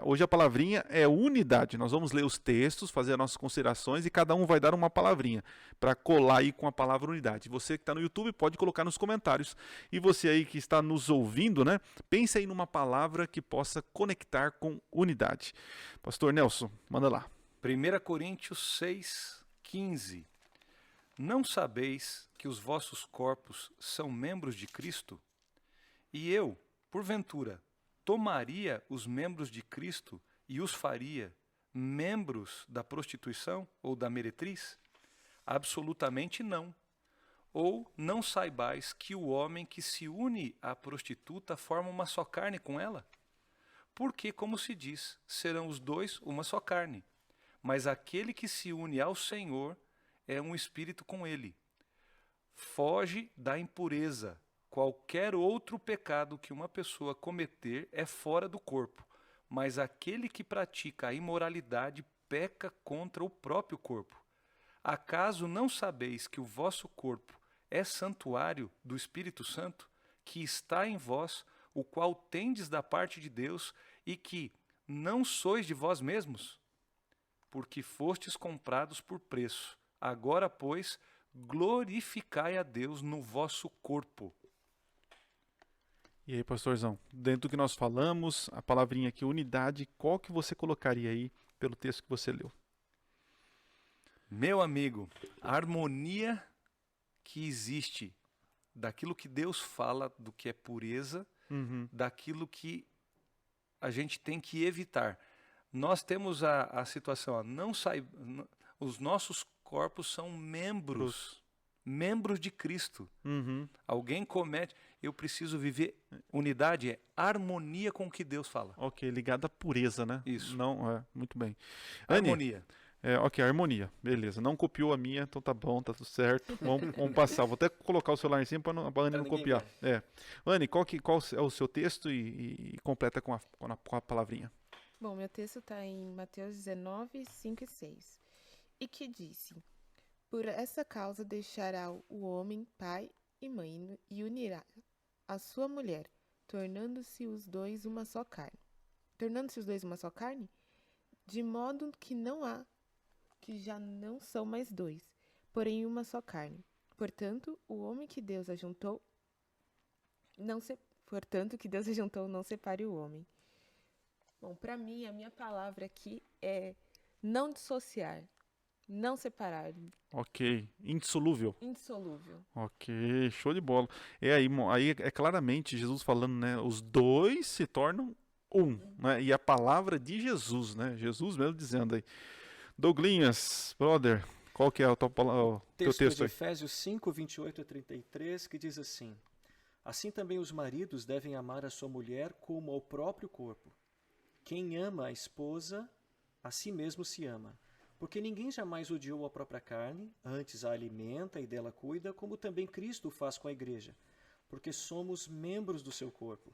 Hoje a palavrinha é unidade. Nós vamos ler os textos, fazer as nossas considerações e cada um vai dar uma palavrinha para colar aí com a palavra unidade. Você que está no YouTube pode colocar nos comentários. E você aí que está nos ouvindo, né? Pense aí numa palavra que possa conectar com unidade. Pastor Nelson, manda lá. 1 Coríntios 6, 15. Não sabeis que os vossos corpos são membros de Cristo? E eu, porventura, tomaria os membros de Cristo e os faria membros da prostituição ou da meretriz? Absolutamente não. Ou não saibais que o homem que se une à prostituta forma uma só carne com ela? Porque, como se diz, serão os dois uma só carne. Mas aquele que se une ao Senhor é um espírito com ele. Foge da impureza. Qualquer outro pecado que uma pessoa cometer é fora do corpo, mas aquele que pratica a imoralidade peca contra o próprio corpo. Acaso não sabeis que o vosso corpo é santuário do Espírito Santo, que está em vós, o qual tendes da parte de Deus, e que não sois de vós mesmos? Porque fostes comprados por preço. Agora, pois, glorificai a Deus no vosso corpo. E aí, pastorzão, dentro do que nós falamos, a palavrinha aqui, unidade, qual que você colocaria aí pelo texto que você leu? Meu amigo, a harmonia que existe daquilo que Deus fala, do que é pureza, daquilo que a gente tem que evitar. Nós temos a situação, os nossos corpos são membros de Cristo. Alguém comete, eu preciso viver, unidade é harmonia com o que Deus fala. Ok, ligado à pureza, né? Isso. Não, muito bem. Harmonia. Ok, harmonia, beleza. Não copiou a minha, então tá bom, tá tudo certo. Vamos passar. Vou até colocar o celular em cima para a Anne não copiar. Anne, qual é o seu texto e completa com a palavrinha? Bom, meu texto está em Mateus 19, 5 e 6. E que disse: Por essa causa deixará o homem pai e mãe e unirá a sua mulher, tornando-se os dois uma só carne. Tornando-se os dois uma só carne, de modo que já não são mais dois, porém uma só carne. Portanto, o homem que Deus ajuntou, portanto, que Deus ajuntou, não separe o homem. Bom, para mim, a minha palavra aqui é não dissociar, não separar, Ok. Indissolúvel. indissolúvel. Ok, show de bola. Aí é claramente Jesus falando, né? Os dois se tornam um, né? E a palavra de Jesus, né? Jesus mesmo dizendo aí. Douglinhas, brother, qual que é o teu Texto texto de aí? Efésios 5, 28 a 33, que diz assim: Assim também os maridos devem amar a sua mulher como ao próprio corpo. Quem ama a esposa, a si mesmo se ama. Porque ninguém jamais odiou a própria carne, antes a alimenta e dela cuida, como também Cristo faz com a igreja, porque somos membros do seu corpo.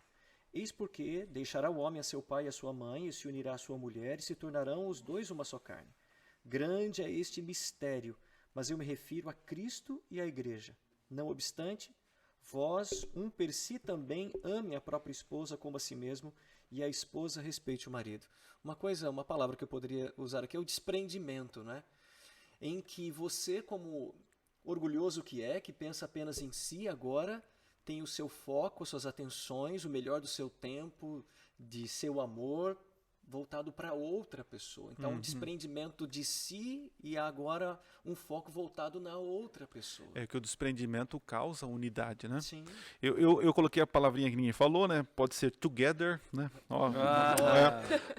Eis porque deixará o homem a seu pai e a sua mãe, e se unirá à sua mulher, e se tornarão os dois uma só carne. Grande é este mistério, mas eu me refiro a Cristo e à igreja. Não obstante, vós, per si também, ame a própria esposa como a si mesmo, e a esposa respeite o marido. Uma palavra que eu poderia usar aqui é o desprendimento, né? Em que você, como orgulhoso que pensa apenas em si agora, tem o seu foco, as suas atenções, o melhor do seu tempo, de seu amor, voltado para outra pessoa. Então, um desprendimento de si e agora um foco voltado na outra pessoa. É que o desprendimento causa unidade, né? Sim. Eu coloquei a palavrinha que ninguém falou, né? Pode ser together, né? Ó,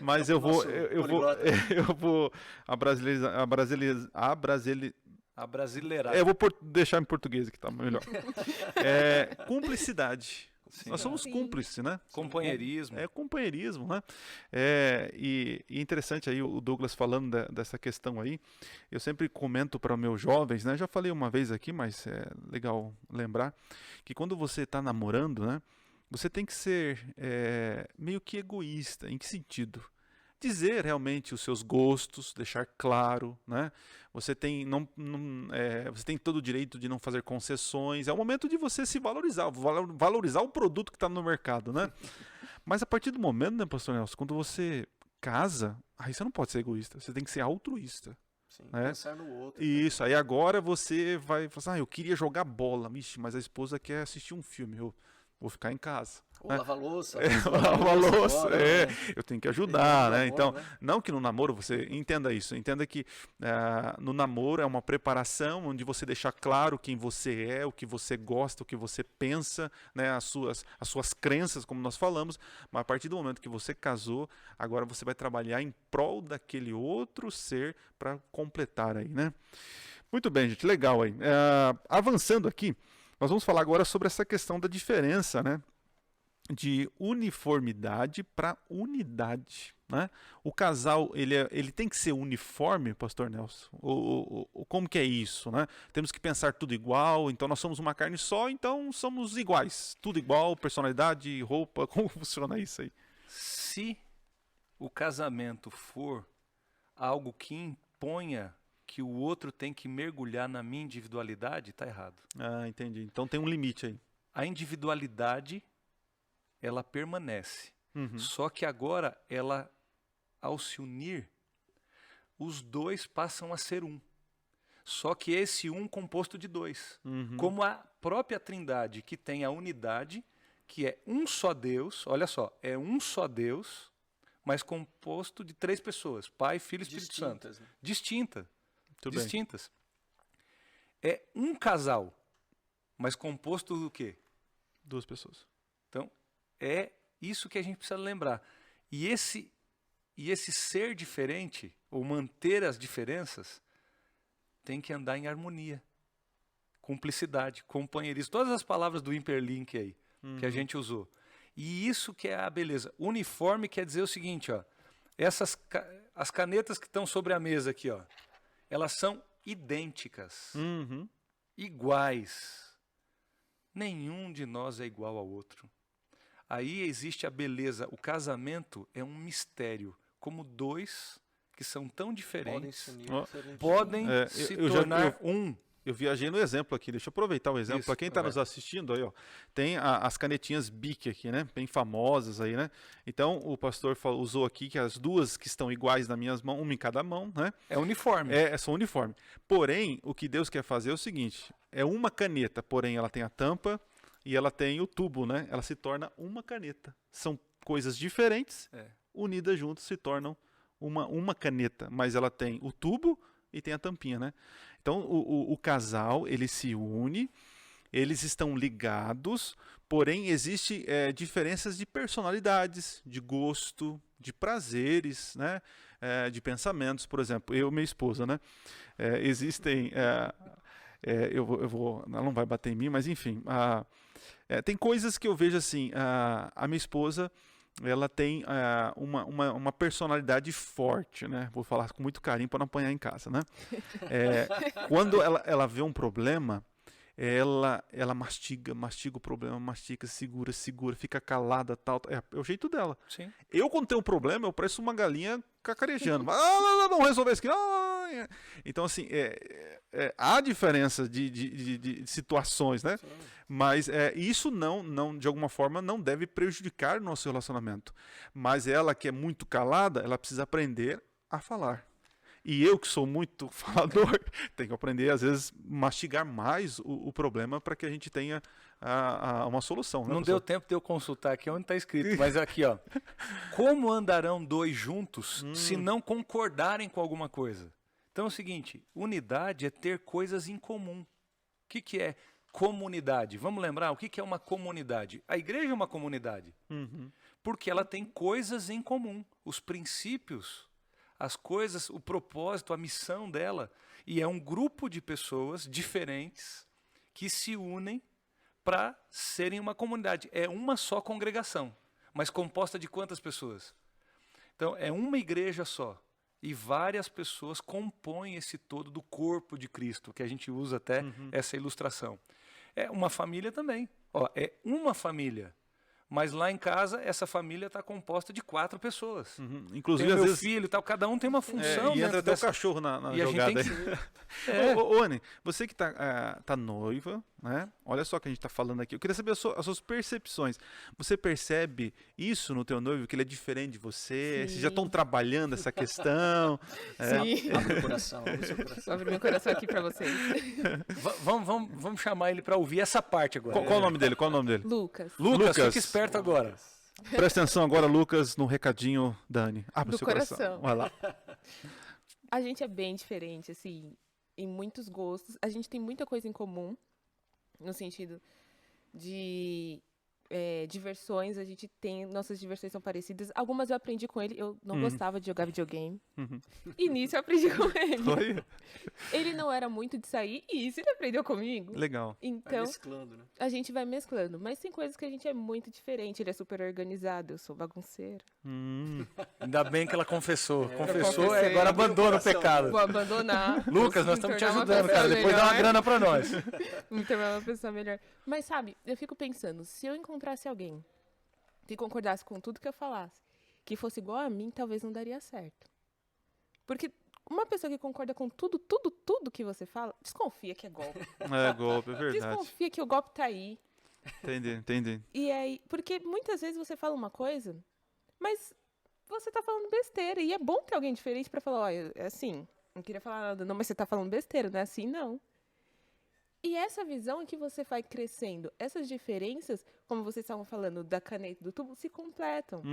mas eu vou Abrasileirar. eu vou deixar em português aqui, tá melhor. Cumplicidade. Sim. Nós somos cúmplices, né? Companheirismo. É companheirismo, né? E interessante aí o Douglas falando dessa questão aí. Eu sempre comento para meus jovens, né? Já falei uma vez aqui, mas é legal lembrar que quando você está namorando, né? Você tem que ser meio que egoísta. Em que sentido? Dizer realmente os seus gostos, deixar claro, né? Você tem todo o direito de não fazer concessões. É o momento de você se valorizar, valorizar o produto que está no mercado, né? Mas a partir do momento, né, pastor Nelson, quando você casa, aí você não pode ser egoísta, você tem que ser altruísta. Sim, né? pensar no outro. Isso, aí agora você vai falar assim, eu queria jogar bola, mas a esposa quer assistir um filme, eu vou ficar em casa. Ou lavar louça. Lavar louça, fora, né? eu tenho que ajudar, né? Namoro, Então, né? não que no namoro você entenda isso, entenda que no namoro é uma preparação onde você deixa claro quem você é, o que você gosta, o que você pensa, né? As suas crenças, como nós falamos, mas a partir do momento que você casou, agora você vai trabalhar em prol daquele outro ser para completar aí, né? Muito bem, gente, legal aí. Avançando aqui, nós vamos falar agora sobre essa questão da diferença, né? De uniformidade para unidade, né? O casal ele tem que ser uniforme, pastor Nelson? Como que é isso, né? Temos que pensar tudo igual, então nós somos uma carne só, então somos iguais, tudo igual, personalidade, roupa, como funciona isso aí? Se o casamento for algo que imponha que o outro tem que mergulhar na minha individualidade, está errado. Ah, entendi. Então tem um limite aí. A individualidade ela permanece. Só que agora, ao se unir, os dois passam a ser um. Só que esse um composto de dois. Como a própria Trindade, que tem a unidade, que é um só Deus, olha só, é um só Deus, mas composto de três pessoas, Pai, Filho e Espírito Santo. Né? Distintas. É um casal, mas composto do quê? Duas pessoas. Então, é isso que a gente precisa lembrar. E esse ser diferente, ou manter as diferenças, tem que andar em harmonia. Cumplicidade, companheirismo. Todas as palavras do hiperlink aí, que a gente usou. E isso que é a beleza. Uniforme quer dizer o seguinte, ó. As canetas que estão sobre a mesa aqui, ó, elas são idênticas. Iguais. Nenhum de nós é igual ao outro. Aí existe a beleza. O casamento é um mistério. Como dois que são tão diferentes Podem se unir, podem se tornar um. Eu viajei no exemplo aqui, deixa eu aproveitar o exemplo. Para quem está nos assistindo aí, ó, tem as canetinhas Bic aqui, né? Bem famosas aí, né? Então o pastor usou aqui que as duas que estão iguais nas minhas mãos, uma em cada mão, né? É uniforme. São uniforme. Porém, o que Deus quer fazer é o seguinte: é uma caneta, porém ela tem a tampa e ela tem o tubo, né? Ela se torna uma caneta. São coisas diferentes, unidas juntas se tornam uma caneta, mas ela tem o tubo e tem a tampinha, né? Então o casal, ele se une, eles estão ligados, porém existe diferenças de personalidades, de gosto, de prazeres, né? De pensamentos. Por exemplo, eu e minha esposa, né? Existem... ela não vai bater em mim, mas enfim, tem coisas que eu vejo assim, a minha esposa, ela tem uma personalidade forte, né? Vou falar com muito carinho para não apanhar em casa, né? Quando ela vê um problema, ela mastiga o problema, segura, fica calada, tal. É o jeito dela. Sim. Eu, quando tenho um problema, eu pareço uma galinha cacarejando. Não resolver isso aqui. Então, assim, há diferença de situações, né? Sim. Mas isso não, de alguma forma, não deve prejudicar o nosso relacionamento. Mas ela, que é muito calada, ela precisa aprender a falar. E eu, que sou muito falador, tenho que aprender, às vezes, mastigar mais o problema para que a gente tenha uma solução. Né, não deu tempo de eu consultar aqui onde está escrito, mas aqui, ó. Como andarão dois juntos se não concordarem com alguma coisa? Então é o seguinte, unidade é ter coisas em comum. O que é comunidade? Vamos lembrar, o que é uma comunidade? A igreja é uma comunidade, porque ela tem coisas em comum, os princípios, as coisas, o propósito, a missão dela. E é um grupo de pessoas diferentes que se unem para serem uma comunidade. É uma só congregação, mas composta de quantas pessoas? Então, é uma igreja só. E várias pessoas compõem esse todo do corpo de Cristo, que a gente usa até essa ilustração. É uma família também. Ó, é uma família. Mas lá em casa, essa família está composta de 4 pessoas. Inclusive, tem às meu vezes, filho e tal, cada um tem uma função. E entra até o cachorro na jogada. A gente tem que... Ô, Anny, você que tá noiva, né? Olha só o que a gente está falando aqui. Eu queria saber as suas percepções. Você percebe isso no teu noivo, que ele é diferente de você? Sim. Vocês já estão trabalhando essa questão? Sim. Abre o coração, abre o seu coração. Abre meu coração aqui para vocês. Vamos chamar ele para ouvir essa parte agora. Qual o nome dele? Lucas. Lucas, fica esperto agora. Presta atenção agora, Lucas, no recadinho da Anny. Abre o Do seu coração. Vai lá. A gente é bem diferente, assim, em muitos gostos. A gente tem muita coisa em comum, no sentido de diversões. A gente tem... Nossas diversões são parecidas. Algumas eu aprendi com ele. Eu não gostava de jogar videogame. E nisso eu aprendi com ele. Foi? Ele não era muito de sair. E isso ele aprendeu comigo. Legal. Então, Vai mesclando, né? a gente vai mesclando. Mas tem coisas que a gente é muito diferente. Ele é super organizado. Eu sou bagunceira. Ainda bem que ela confessou. Confessou, confessei. agora abandona o pecado. Vou abandonar. Lucas, nós Vou me estamos te tornar uma ajudando, pessoa cara. Depois dá uma melhor. grana para nós. Me tornar uma pessoa melhor. Mas sabe, eu fico pensando, se eu encontrasse alguém que concordasse com tudo que eu falasse, que fosse igual a mim, talvez não daria certo. Porque uma pessoa que concorda com tudo que você fala, desconfia que é golpe. É golpe, é verdade. Desconfia que o golpe tá aí. Entendi. E aí, porque muitas vezes você fala uma coisa, mas você tá falando besteira. E é bom ter alguém diferente pra falar, olha, é assim, não queria falar nada não, mas você tá falando besteira, não é assim, não. E essa visão é que você vai crescendo. Essas diferenças, como vocês estavam falando, da caneta e do tubo, se completam.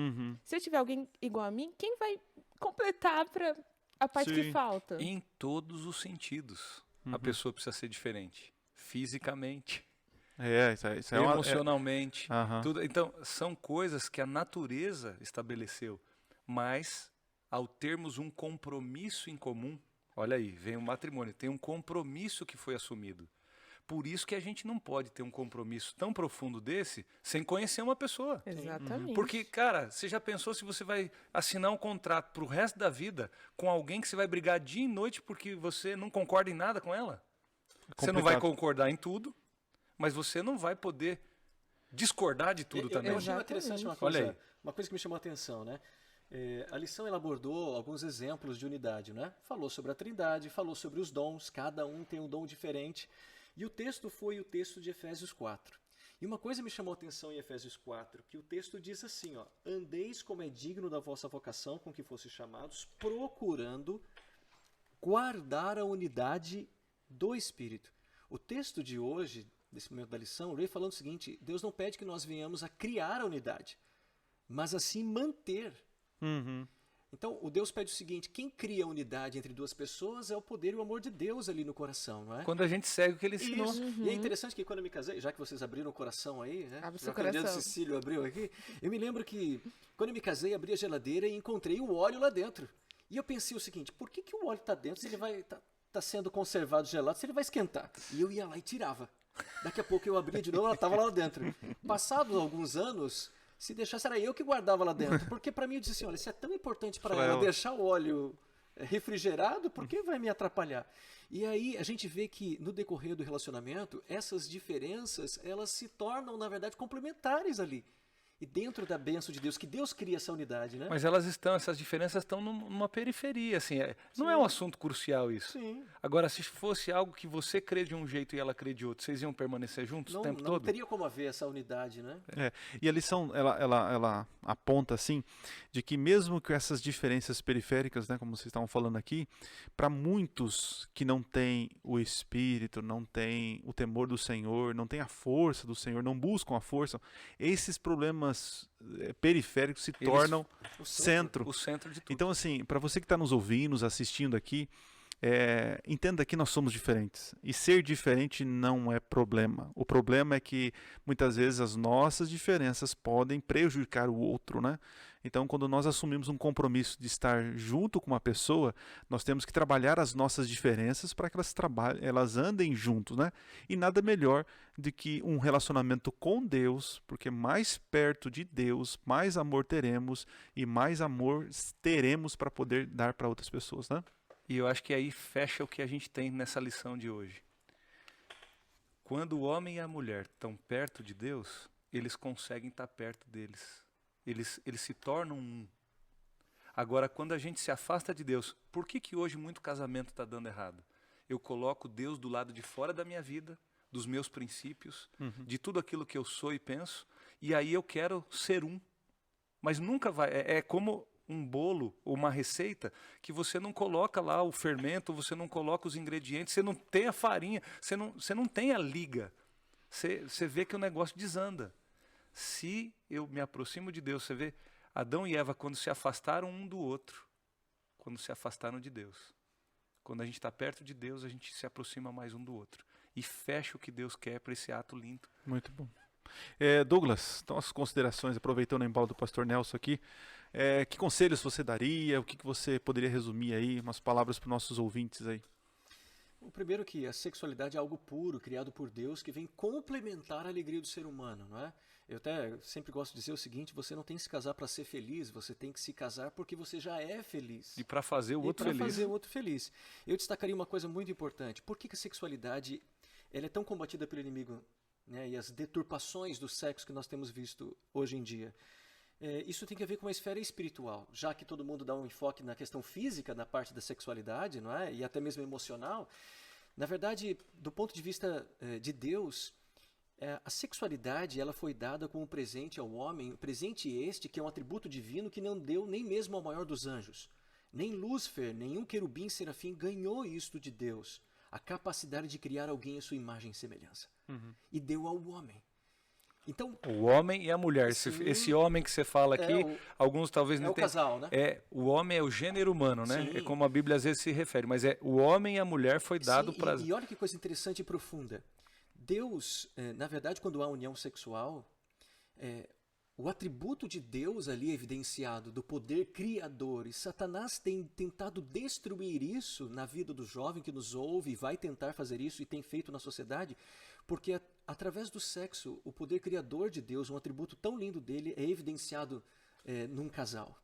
Se eu tiver alguém igual a mim, quem vai completar para a parte Sim. que falta? Em todos os sentidos, a pessoa precisa ser diferente. Fisicamente, Isso é uma... emocionalmente. Aham. Tudo. Então, são coisas que a natureza estabeleceu. Mas, ao termos um compromisso em comum, olha aí, vem o matrimônio, tem um compromisso que foi assumido. Por isso que a gente não pode ter um compromisso tão profundo desse sem conhecer uma pessoa. Exatamente. Porque, cara, você já pensou se você vai assinar um contrato pro resto da vida com alguém que você vai brigar dia e noite porque você não concorda em nada com ela? Você não vai concordar em tudo, mas você não vai poder discordar de tudo também. Eu achei interessante uma Olha aí. coisa que me chamou a atenção, né? A lição ela abordou alguns exemplos de unidade, né? Falou sobre a Trindade, falou sobre os dons, cada um tem um dom diferente. E o texto foi o texto de Efésios 4. E uma coisa me chamou a atenção em Efésios 4, que o texto diz assim, ó, andeis como é digno da vossa vocação com que fosse chamados, procurando guardar a unidade do Espírito. O texto de hoje, desse momento da lição, o Ray falando o seguinte, Deus não pede que nós venhamos a criar a unidade, mas assim manter. Então, o Deus pede o seguinte, quem cria a unidade entre duas pessoas é o poder e o amor de Deus ali no coração, não é? Quando a gente segue o que ele ensinou. Isso. E é interessante que quando eu me casei, já que vocês abriram o coração aí, né? Abre Já seu que o Adriano coração. Cecílio abriu aqui, eu me lembro que quando eu me casei, abri a geladeira e encontrei o óleo lá dentro. E eu pensei o seguinte, por que o óleo está dentro se ele vai tá sendo conservado gelado, se ele vai esquentar? E eu ia lá e tirava. Daqui a pouco eu abria de novo, ela estava lá dentro. Passados alguns anos, se deixasse, era eu que guardava lá dentro. Porque para mim eu disse assim, olha, se é tão importante para ela deixar o óleo refrigerado, por que vai me atrapalhar? E aí a gente vê que no decorrer do relacionamento, essas diferenças, elas se tornam, na verdade, complementares ali. E dentro da bênção de Deus, que Deus cria essa unidade, né? Mas essas diferenças estão numa periferia, assim. Não é um assunto crucial isso. Sim. Agora, se fosse algo que você crê de um jeito e ela crê de outro, vocês iam permanecer juntos o tempo todo? Não teria como haver essa unidade, né? E a lição, ela aponta assim, de que mesmo com essas diferenças periféricas, né, como vocês estavam falando aqui, para muitos que não têm o Espírito, não têm o temor do Senhor, não têm a força do Senhor, não buscam a força, esses problemas periféricos se tornam o centro de tudo. Então, assim, para você que está nos ouvindo, nos assistindo aqui, entenda que nós somos diferentes. E ser diferente não é problema. O problema é que muitas vezes as nossas diferenças podem prejudicar o outro, né? Então, quando nós assumimos um compromisso de estar junto com uma pessoa, nós temos que trabalhar as nossas diferenças para que elas andem juntos, né? E nada melhor do que um relacionamento com Deus, porque mais perto de Deus, mais amor teremos e mais amor teremos para poder dar para outras pessoas, né? E eu acho que aí fecha o que a gente tem nessa lição de hoje. Quando o homem e a mulher estão perto de Deus, eles conseguem estar perto deles. Eles se tornam um. Agora, quando a gente se afasta de Deus, por que hoje muito casamento está dando errado? Eu coloco Deus do lado de fora da minha vida, dos meus princípios, de tudo aquilo que eu sou e penso, e aí eu quero ser um. Mas nunca vai. É como um bolo ou uma receita que você não coloca lá o fermento, você não coloca os ingredientes, você não tem a farinha, você não tem a liga. Você vê que o negócio desanda. Se eu me aproximo de Deus, você vê Adão e Eva quando se afastaram um do outro, quando se afastaram de Deus. Quando a gente está perto de Deus, a gente se aproxima mais um do outro. E fecha o que Deus quer para esse ato lindo. Muito bom. Douglas, então as considerações, aproveitando o embalo do pastor Nelson aqui, que conselhos você daria, o que você poderia resumir aí, umas palavras para os nossos ouvintes aí? O primeiro que a sexualidade é algo puro, criado por Deus, que vem complementar a alegria do ser humano, não é? Eu até sempre gosto de dizer o seguinte, você não tem que se casar para ser feliz, você tem que se casar porque você já é feliz. E para fazer o outro feliz. Fazer o outro feliz. Eu destacaria uma coisa muito importante. Por que a sexualidade ela é tão combatida pelo inimigo, né, e as deturpações do sexo que nós temos visto hoje em dia? Isso tem que ver com a esfera espiritual, já que todo mundo dá um enfoque na questão física, na parte da sexualidade, não é? E até mesmo emocional. Na verdade, do ponto de vista de Deus, a sexualidade ela foi dada como um presente ao homem, um presente este que é um atributo divino que não deu nem mesmo ao maior dos anjos. Nem Lúcifer, nenhum querubim serafim ganhou isto de Deus, a capacidade de criar alguém à sua imagem e semelhança. E deu ao homem. Então, o homem e a mulher. Esse homem que você fala aqui, alguns talvez não tenham. É o casal, né? O homem é o gênero humano, né? Sim. É como a Bíblia às vezes se refere, mas o homem e a mulher foi dado para... E olha que coisa interessante e profunda. Deus, na verdade, quando há união sexual, o atributo de Deus ali é evidenciado, do poder criador. E Satanás tem tentado destruir isso na vida do jovem que nos ouve e vai tentar fazer isso e tem feito na sociedade, porque através do sexo, o poder criador de Deus, um atributo tão lindo dele, é evidenciado num casal.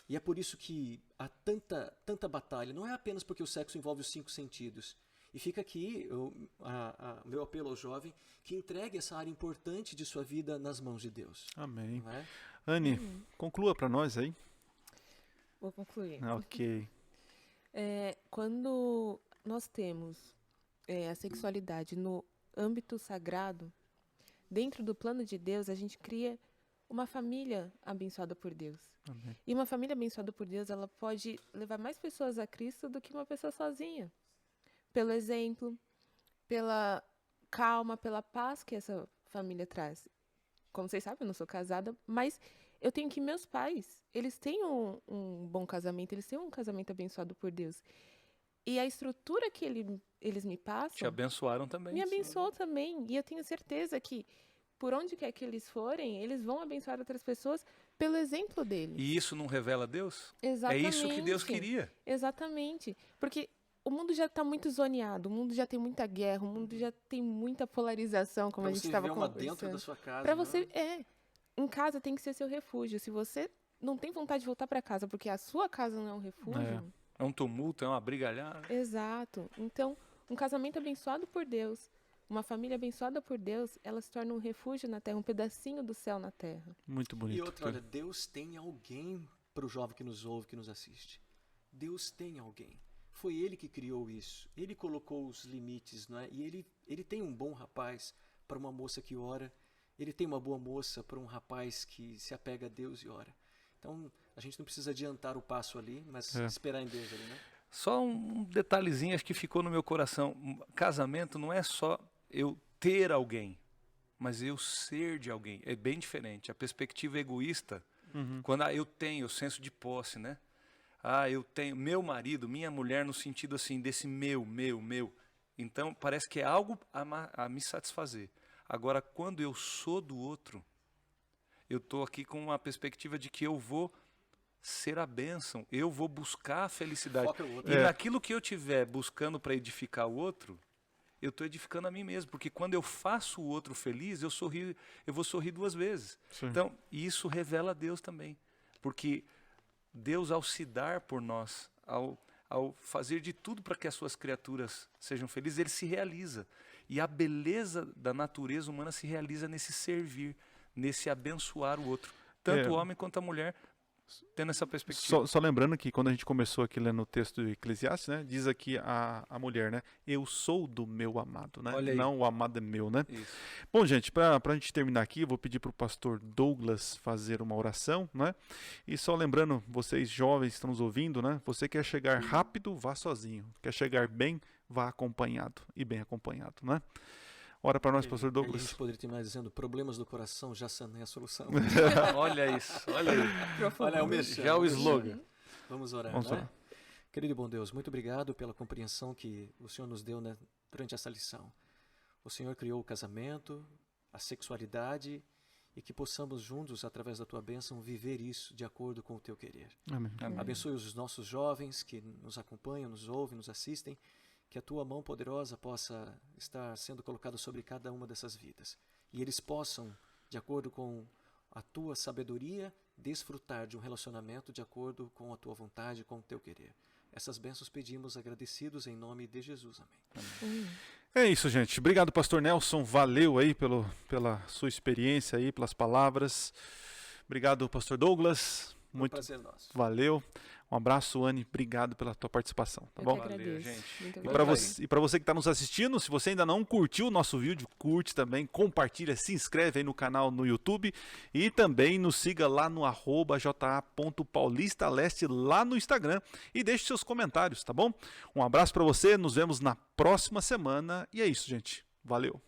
E é por isso que há tanta batalha. Não é apenas porque o sexo envolve os 5 sentidos. E fica aqui o meu apelo ao jovem que entregue essa área importante de sua vida nas mãos de Deus. Amém. Não é? Anne, conclua para nós aí. Vou concluir. Ok. Quando nós temos a sexualidade no âmbito sagrado, dentro do plano de Deus, a gente cria uma família abençoada por Deus. Amém. E uma família abençoada por Deus, ela pode levar mais pessoas a Cristo do que uma pessoa sozinha. Pelo exemplo, pela calma, pela paz que essa família traz. Como vocês sabem, eu não sou casada, mas eu tenho que meus pais, eles têm um bom casamento, eles têm um casamento abençoado por Deus. E a estrutura que eles me passam... Te abençoaram também. Me abençoou também. E eu tenho certeza que, por onde quer que eles forem, eles vão abençoar outras pessoas pelo exemplo deles. E isso não revela Deus? Exatamente. É isso que Deus queria. Exatamente. Porque o mundo já está muito zoneado, o mundo já tem muita guerra, o mundo já tem muita polarização, como a gente estava conversando. Pra você viver uma dentro da sua casa. Para você, em casa tem que ser seu refúgio. Se você não tem vontade de voltar para casa porque a sua casa não é um refúgio... É um tumulto, é uma brigalhada. Exato. Então, um casamento abençoado por Deus, uma família abençoada por Deus, ela se torna um refúgio na terra, um pedacinho do céu na terra. Muito bonito. E outra, olha, Deus tem alguém para o jovem que nos ouve, que nos assiste. Deus tem alguém. Foi Ele que criou isso. Ele colocou os limites, não é? E ele tem um bom rapaz para uma moça que ora. Ele tem uma boa moça para um rapaz que se apega a Deus e ora. Então, a gente não precisa adiantar o passo ali, mas esperar em Deus ali, né? Só um detalhezinho, acho que ficou no meu coração. Casamento não é só eu ter alguém, mas eu ser de alguém. É bem diferente. A perspectiva egoísta, quando eu tenho o senso de posse, né? Eu tenho meu marido, minha mulher, no sentido assim, desse meu. Então, parece que é algo a me satisfazer. Agora, quando eu sou do outro, eu estou aqui com uma perspectiva de que eu vou ser a bênção, eu vou buscar a felicidade. Foca o outro. E naquilo que eu estiver buscando para edificar o outro, eu estou edificando a mim mesmo. Porque quando eu faço o outro feliz, eu vou sorrir 2 vezes. Sim. Então, isso revela a Deus também. Porque Deus, ao se dar por nós, ao fazer de tudo para que as suas criaturas sejam felizes, ele se realiza. E a beleza da natureza humana se realiza nesse servir, nesse abençoar o outro. Tanto o homem quanto a mulher, tendo essa perspectiva. Só lembrando que quando a gente começou aqui lendo o texto de Eclesiastes, né, diz aqui a mulher, né, eu sou do meu amado, né, Olha aí. não o amado é meu, né. Isso. Bom, gente, para a gente terminar aqui, eu vou pedir para o pastor Douglas fazer uma oração, né, e só lembrando, vocês jovens que estão nos ouvindo, né, você quer chegar rápido, vá sozinho, quer chegar bem, vá acompanhado, e bem acompanhado, né. Ora para nós, pastor A Douglas. gente poderia terminar dizendo, problemas do coração já sanei a solução. Olha isso, olha aí. Olha, é o merchan. Já o slogan. Vamos orar, Vamos né? orar. Querido e bom Deus, muito obrigado pela compreensão que o Senhor nos deu, né, durante essa lição. O Senhor criou o casamento, a sexualidade, e que possamos juntos, através da Tua bênção, viver isso de acordo com o Teu querer. Amém. Abençoe os nossos jovens que nos acompanham, nos ouvem, nos assistem, que a Tua mão poderosa possa estar sendo colocada sobre cada uma dessas vidas. E eles possam, de acordo com a Tua sabedoria, desfrutar de um relacionamento de acordo com a Tua vontade, com o Teu querer. Essas bênçãos pedimos agradecidos em nome de Jesus. Amém. É isso, gente. Obrigado, pastor Nelson. Valeu aí pela sua experiência aí, pelas palavras. Obrigado, pastor Douglas. Muito prazer nosso. Valeu. Um abraço, Anne. Obrigado pela tua participação, tá Eu bom? que agradeço. gente. Muito E obrigada. para você que está nos assistindo, se você ainda não curtiu o nosso vídeo, curte também, compartilha, se inscreve aí no canal no YouTube e também nos siga lá no @ja.paulistaleste lá no Instagram e deixe seus comentários, tá bom? Um abraço para você, nos vemos na próxima semana e é isso, gente. Valeu.